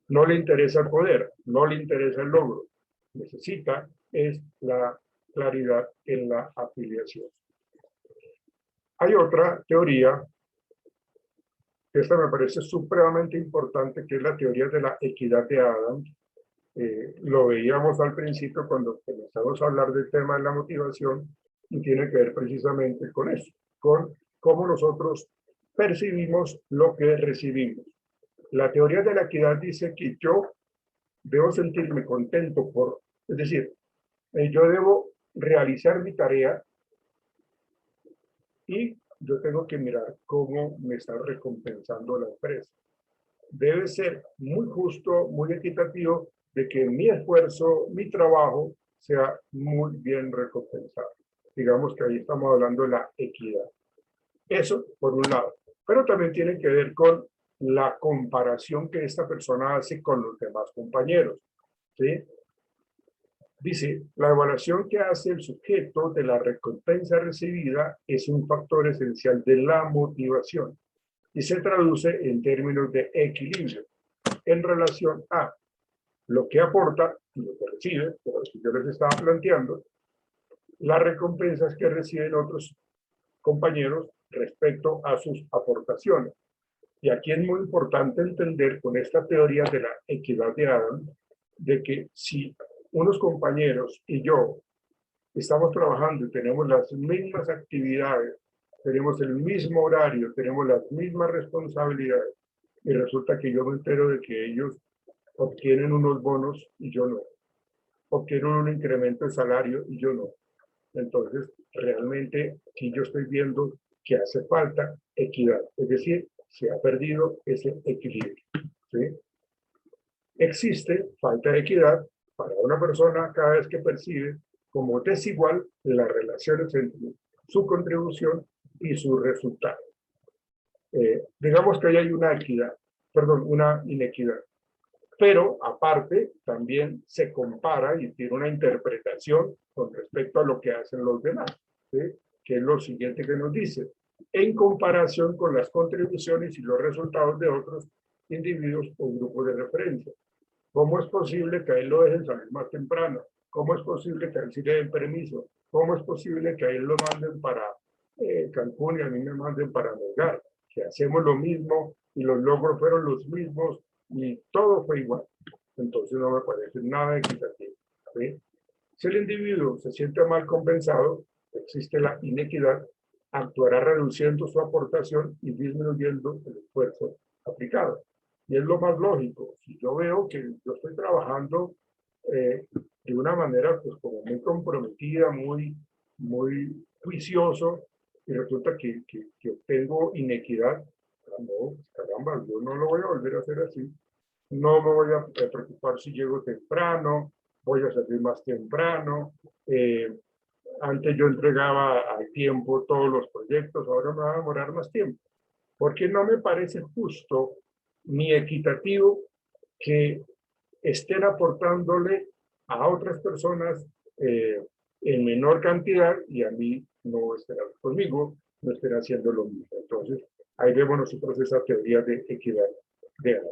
No le interesa el poder, no le interesa el logro. Necesita es la claridad en la afiliación. Hay otra teoría, que esta me parece supremamente importante, que es la teoría de la equidad de Adams. Lo veíamos al principio cuando comenzamos a hablar del tema de la motivación, y tiene que ver precisamente con eso, con cómo nosotros percibimos lo que recibimos. La teoría de la equidad dice que yo debo sentirme contento es decir, yo debo realizar mi tarea y yo tengo que mirar cómo me está recompensando la empresa. Debe ser muy justo, muy equitativo, de que mi esfuerzo, mi trabajo, sea muy bien recompensado. Digamos que ahí estamos hablando de la equidad. Eso por un lado. Pero también tiene que ver con la comparación que esta persona hace con los demás compañeros, ¿sí? Dice, la evaluación que hace el sujeto de la recompensa recibida es un factor esencial de la motivación y se traduce en términos de equilibrio en relación a lo que aporta y lo que recibe, por lo que yo les estaba planteando, las recompensas que reciben otros compañeros respecto a sus aportaciones. Y aquí es muy importante entender con esta teoría de la equidad de Adams, de que si unos compañeros y yo estamos trabajando y tenemos las mismas actividades, tenemos el mismo horario, tenemos las mismas responsabilidades, y resulta que yo me entero de que ellos obtienen unos bonos y yo no, obtienen un incremento de salario y yo no. Entonces, realmente aquí yo estoy viendo que hace falta equidad, es decir, se ha perdido ese equilibrio, ¿sí? Existe falta de equidad para una persona cada vez que percibe como desigual las relaciones entre su contribución y su resultado. Digamos que ahí hay una equidad, perdón, una inequidad. Pero aparte también se compara y tiene una interpretación con respecto a lo que hacen los demás, ¿sí? Que es lo siguiente que nos dice, en comparación con las contribuciones y los resultados de otros individuos o grupos de referencia. ¿Cómo es posible que a él lo dejen salir más temprano? ¿Cómo es posible que a él sí le den permiso? ¿Cómo es posible que a él lo manden para Cancún y a mí me manden para Melgar? Que hacemos lo mismo y los logros fueron los mismos y todo fue igual. Entonces no me parece nada equitativo, ¿sí? Si el individuo se siente mal compensado, existe la inequidad, actuará reduciendo su aportación y disminuyendo el esfuerzo aplicado. Y es lo más lógico. Si yo veo que yo estoy trabajando de una manera pues como muy comprometida, muy juicioso y resulta que obtengo inequidad, no, caramba, yo no lo voy a volver a hacer así. No me voy a preocupar si llego temprano, voy a salir más temprano. Antes yo entregaba a tiempo todos los proyectos, ahora me va a demorar más tiempo. Porque no me parece justo ni equitativo que estén aportándole a otras personas en menor cantidad y a mí no estén conmigo, no estén haciendo lo mismo. Entonces, ahí vemos nosotros esa teoría de equidad de edad.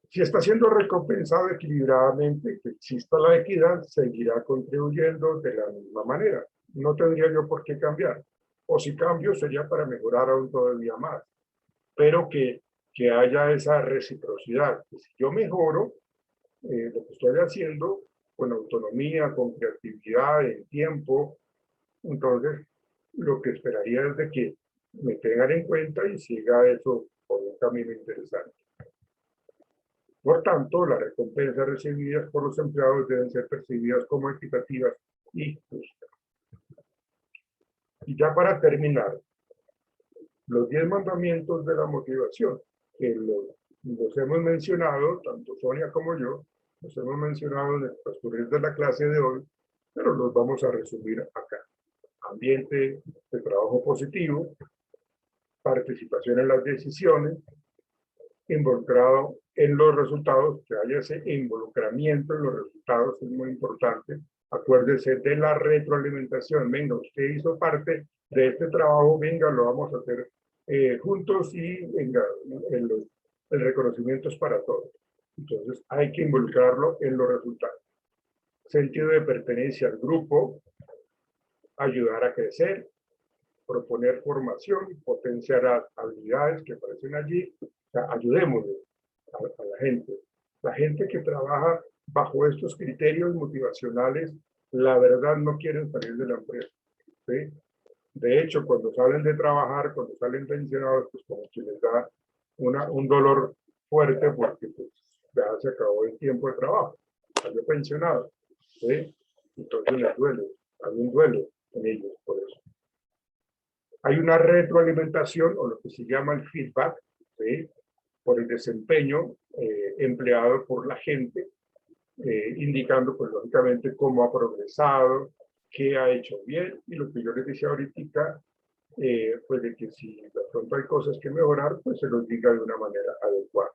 Si está siendo recompensado equilibradamente, que exista la equidad, seguirá contribuyendo de la misma manera. No tendría yo por qué cambiar. O si cambio, sería para mejorar aún todavía más. Pero que haya esa reciprocidad. Que si yo mejoro lo que estoy haciendo con autonomía, con creatividad, en tiempo, entonces lo que esperaría es de que me tengan en cuenta y siga eso por un camino interesante. Por tanto, las recompensas recibidas por los empleados deben ser percibidas como equitativas y justas. Y ya para terminar, los 10 mandamientos de la motivación, que los hemos mencionado, tanto Sonia como yo, los hemos mencionado en el transcurrir de la clase de hoy, pero los vamos a resumir acá. Ambiente de trabajo positivo, participación en las decisiones, involucrado en los resultados, que haya ese involucramiento en los resultados es muy importante. Acuérdese de la retroalimentación. Venga, usted hizo parte de este trabajo, venga, lo vamos a hacer juntos y venga, el reconocimiento es para todos. Entonces hay que involucrarlo en los resultados. Sentido de pertenencia al grupo, ayudar a crecer, proponer formación, potenciar habilidades que aparecen allí. O sea, ayudémosle a la gente. La gente que trabaja bajo estos criterios motivacionales, la verdad no quieren salir de la empresa. ¿Sí? De hecho, cuando salen de trabajar, cuando salen pensionados, pues como que les da un dolor fuerte porque pues, ya se acabó el tiempo de trabajo, salió pensionado. ¿Sí? Entonces les duele, hay un duelo en ellos por eso. Hay una retroalimentación o lo que se llama el feedback, ¿sí? Por el desempeño empleado por la gente, indicando pues lógicamente cómo ha progresado, qué ha hecho bien y lo que yo les decía ahorita, pues de que si de pronto hay cosas que mejorar, pues se los diga de una manera adecuada.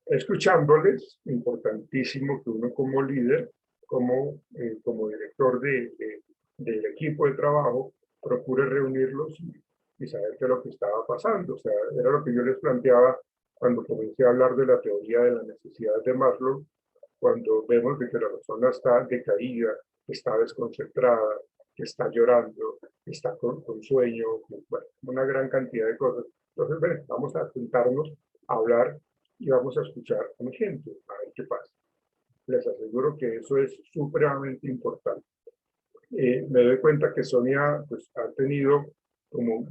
Escuchándoles, importantísimo que uno como líder, como director del equipo de trabajo, procure reunirlos y saber qué es lo que estaba pasando. O sea, era lo que yo les planteaba cuando comencé a hablar de la teoría de la necesidad de Maslow, cuando vemos de que la persona está decaída, está desconcentrada, que está llorando, está con sueño, bueno, una gran cantidad de cosas. Entonces, bueno, vamos a sentarnos a hablar y vamos a escuchar a mi gente, a ver qué pasa. Les aseguro que eso es supremamente importante. Me doy cuenta que Sonia pues, ha tenido como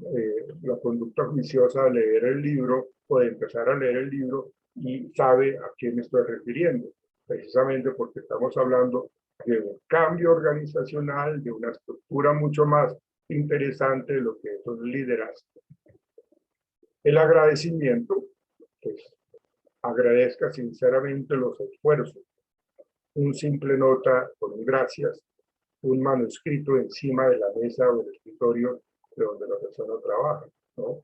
la conducta juiciosa de leer el libro o de empezar a leer el libro y sabe a qué me estoy refiriendo, precisamente porque estamos hablando de un cambio organizacional, de una estructura mucho más interesante de lo que es el liderazgo. El agradecimiento, pues agradezca sinceramente los esfuerzos. Un simple nota con un gracias, un manuscrito encima de la mesa o del escritorio de donde la persona trabaja, ¿no?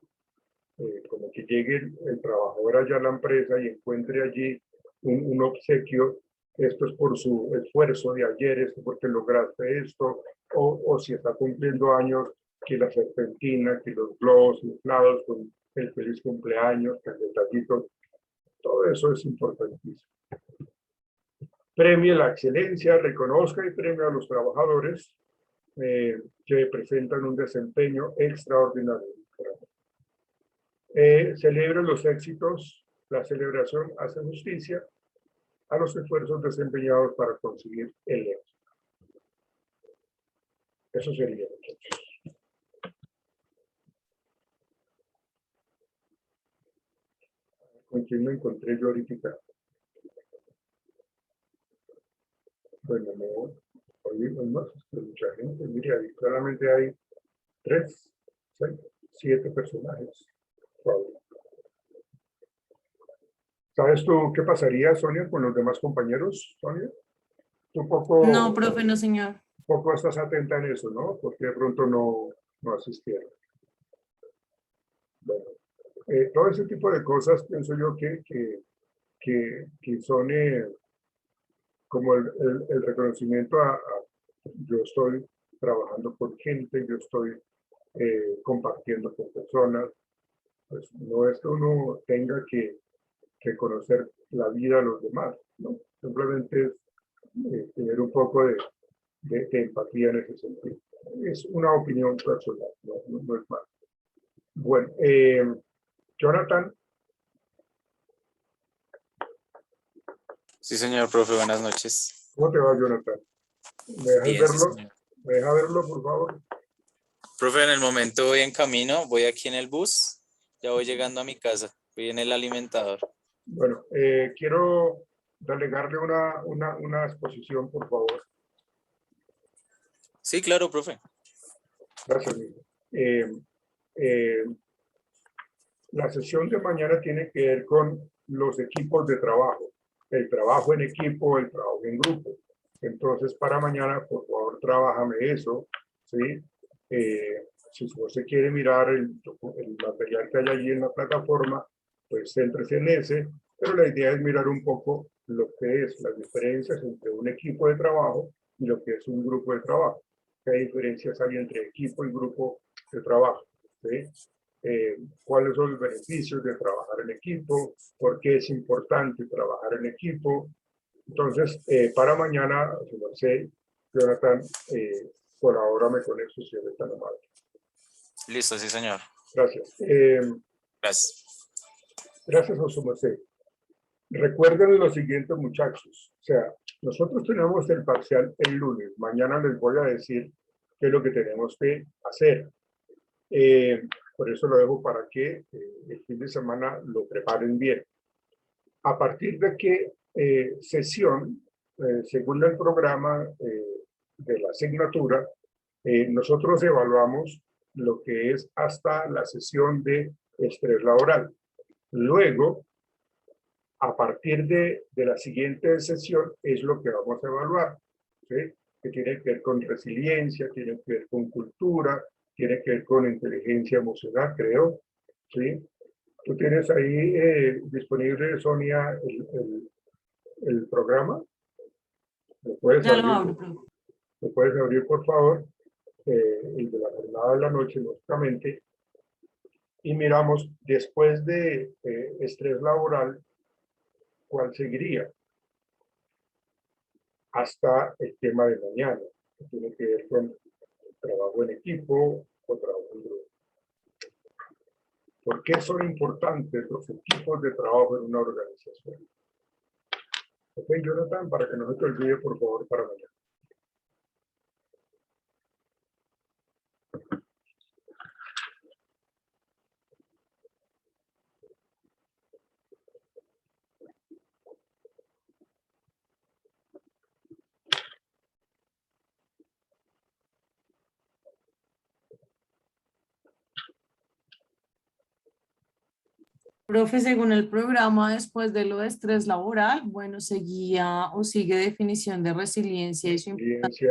Como que llegue el trabajador allá a la empresa y encuentre allí un obsequio, esto es por su esfuerzo de ayer, esto porque lograste esto, o si está cumpliendo años, que la serpentina, que los globos inflados con el feliz cumpleaños, que el detallito, todo eso es importantísimo. Premie la excelencia, reconozca y premie a los trabajadores que presentan un desempeño extraordinario. Celebre los éxitos, la celebración hace justicia a los esfuerzos desempeñados para conseguir el éxito. Eso sería, muchachos. ¿Con quién me encontré yo ahorita? Bueno, no. Hay más, es que mucha gente, mire, ahí claramente hay 3, 6, 7 personajes. Wow. ¿Sabes tú qué pasaría, Sonia, con los demás compañeros, Sonia? Tú No, profe, no, señor. poco estás atenta en eso, ¿no? Porque de pronto no asistieron. Bueno, todo ese tipo de cosas pienso yo que son como el reconocimiento yo estoy trabajando con gente, yo estoy compartiendo con personas, pues no es que uno tenga que conocer la vida de los demás, ¿no? Simplemente es tener un poco de empatía en ese sentido. Es una opinión personal, no es más. Bueno, Jonathan, Sí, señor profe, buenas noches. ¿cómo te va, Jonathan? ¿Me dejas Bien, sí, verlo? señor. ¿Me deja verlo, por favor? Profe, en el momento voy en camino, voy aquí en el bus, ya voy llegando a mi casa, voy en el alimentador. Bueno, quiero delegarle una exposición, por favor. Sí, claro, profe. Gracias, amigo. Eh, la sesión de mañana tiene que ver con los equipos de trabajo, el trabajo en equipo, el trabajo en grupo. Entonces, para mañana, por favor, trabájame eso, ¿sí? Si usted quiere mirar el material que hay allí en la plataforma, pues céntrese en ese, pero la idea es mirar un poco lo que es las diferencias entre un equipo de trabajo y lo que es un grupo de trabajo. ¿Qué diferencias hay entre equipo y grupo de trabajo? ¿Sí? Cuáles son los beneficios de trabajar en equipo, por qué es importante trabajar en equipo. Entonces, para mañana, si no sé, Jonathan, colabórame con eso si eres tan amable. Listo, sí, señor. Gracias. Gracias. Gracias a su merced. Recuerden lo siguiente, muchachos. O sea, nosotros tenemos el parcial el lunes. Mañana les voy a decir qué es lo que tenemos que hacer. Por eso lo dejo para que el fin de semana lo preparen bien. ¿A partir de qué sesión, según el programa de la asignatura, nosotros evaluamos lo que es hasta la sesión de estrés laboral? Luego, a partir de la siguiente sesión es lo que vamos a evaluar, ¿sí? Que tiene que ver con resiliencia, tiene que ver con cultura, tiene que ver con inteligencia emocional, creo, ¿sí? Tú tienes ahí disponible, Sonia, el programa. ¿Lo puedes Ya lo abrir? abro, profe. ¿Lo puedes abrir, por favor? El de la jornada de la noche, lógicamente. Y miramos, después de estrés laboral, ¿cuál seguiría? Hasta el tema de mañana, que tiene que ver con trabajo en equipo o trabajo en grupo. ¿Por qué son importantes los equipos de trabajo en una organización? Ok, Jonathan, para que no se te olvide, por favor, para mañana. Profe, según el programa, después de lo de estrés laboral, bueno, seguía o sigue definición de resiliencia y su Resiliencia.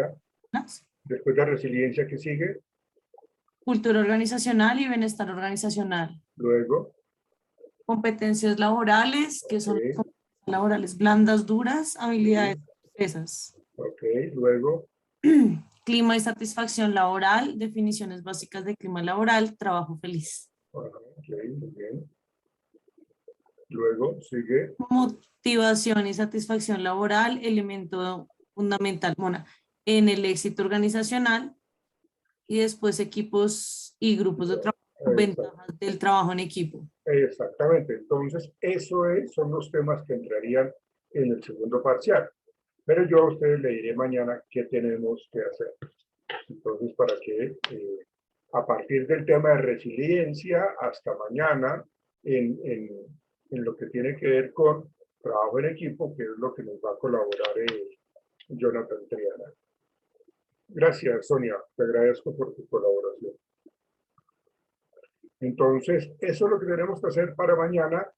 importancia, Después de resiliencia, ¿qué sigue? cultura organizacional y bienestar organizacional, Luego, competencias laborales, que son las ok, competencias laborales blandas, duras, habilidades sí, esas. ok, luego, Clima y satisfacción laboral, definiciones básicas de clima laboral, trabajo feliz. ok, muy bien. Luego sigue, Motivación y satisfacción laboral, elemento fundamental, bueno, en el éxito organizacional y después equipos y grupos de trabajo, ventajas del trabajo en equipo. exactamente. Entonces, son los temas que entrarían en el segundo parcial. Pero yo a ustedes le diré mañana qué tenemos que hacer. Entonces, para que a partir del tema de resiliencia hasta mañana, en lo que tiene que ver con trabajo en equipo, que es lo que nos va a colaborar Jonathan Triana. Gracias, Sonia. Te agradezco por tu colaboración. Entonces, eso es lo que tenemos que hacer para mañana.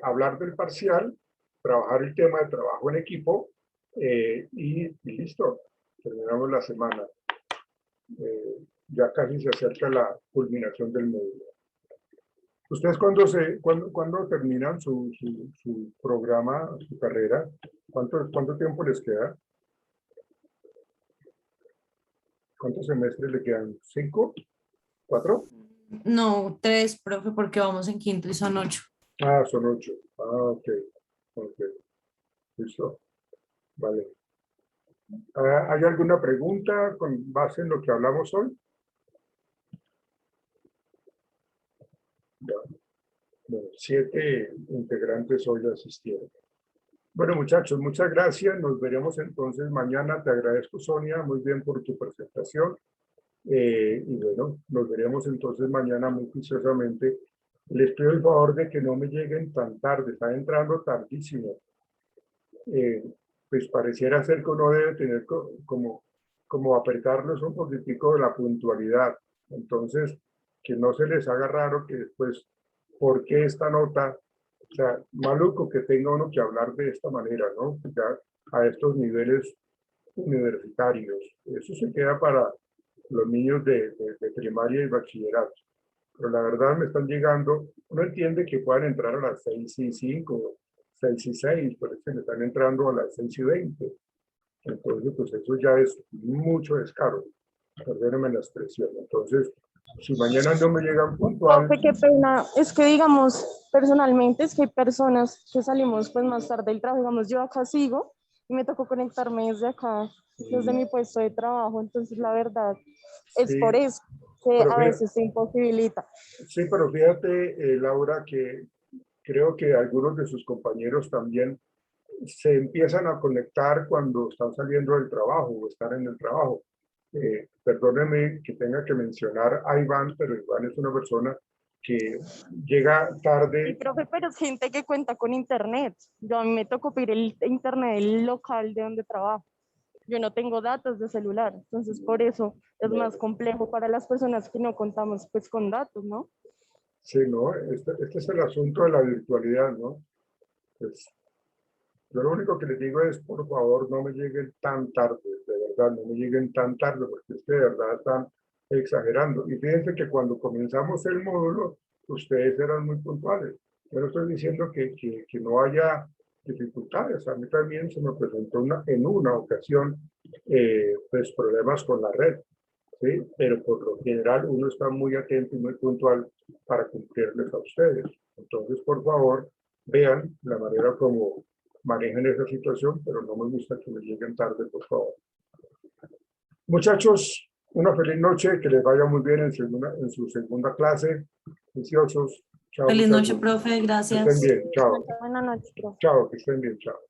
Hablar del parcial, trabajar el tema de trabajo en equipo y listo. Terminamos la semana. Ya casi se acerca la culminación del módulo. ¿Ustedes cuándo terminan su programa, su carrera? ¿Cuánto tiempo les queda? ¿Cuántos semestres le quedan? ¿5? ¿4? No, 3, profe, porque vamos en quinto y son 8. Ah, son 8. Ah, ok. Ok. Listo. Vale. ¿Hay alguna pregunta con base en lo que hablamos hoy? Ya. Bueno, 7 integrantes hoy asistieron. Bueno, muchachos, muchas gracias. Nos veremos entonces mañana. Te agradezco, Sonia, muy bien por tu presentación. Y bueno, nos veremos entonces mañana muy juiciosamente. Les pido el favor de que no me lleguen tan tarde. Está entrando tardísimo. Pues pareciera ser que uno debe tener como apretarnos un poquitico de la puntualidad. Entonces, que no se les haga raro que después, ¿por qué esta nota? O sea, maluco que tenga uno que hablar de esta manera, ¿no? Ya a estos niveles universitarios. Eso se queda para los niños de primaria y bachillerato. Pero la verdad me están llegando, uno entiende que puedan entrar a las 6:05, 6:06, pero es que me están entrando a las 6:20. Entonces, pues eso ya es mucho descaro. Perdónenme la expresión. Entonces, si mañana no me llegan puntual... Profe, qué pena. Es que, digamos, personalmente, es que hay personas que salimos pues más tarde del trabajo. Digamos, yo acá sigo y me tocó conectarme desde acá, desde mi puesto de trabajo. Entonces, la verdad, es Sí, por eso que pero a veces se imposibilita. sí, pero fíjate, Laura, que creo que algunos de sus compañeros también se empiezan a conectar cuando están saliendo del trabajo o están en el trabajo. Perdóneme que tenga que mencionar a Iván, pero Iván es una persona que llega Sí, tarde. profe, pero es gente que cuenta con internet. Yo a mí me tocó pedir el internet del local de donde trabajo. Yo no tengo datos de celular, entonces por eso es más complejo para las personas que no contamos pues con datos, ¿no? Sí, ¿no? Este es el asunto de la virtualidad, ¿no? Pues, yo lo único que les digo es, por favor, no me lleguen tan tarde, de verdad, no me lleguen tan tarde, porque es que de verdad están exagerando. Y fíjense que cuando comenzamos el módulo, ustedes eran muy puntuales. Yo no estoy diciendo que no haya dificultades. A mí también se me presentó en una ocasión pues problemas con la red, ¿sí? Pero por lo general uno está muy atento y muy puntual para cumplirles a ustedes. Entonces, por favor, vean la manera como manejen esa situación, pero no me gusta que me lleguen tarde, por favor. Muchachos, una feliz noche, que les vaya muy bien en su segunda clase. Juiciosos. Chao, Feliz noche, muchachos. profe, Que estén gracias. bien. Chao. Buenas noches, profe. Chao, que estén bien. Chao.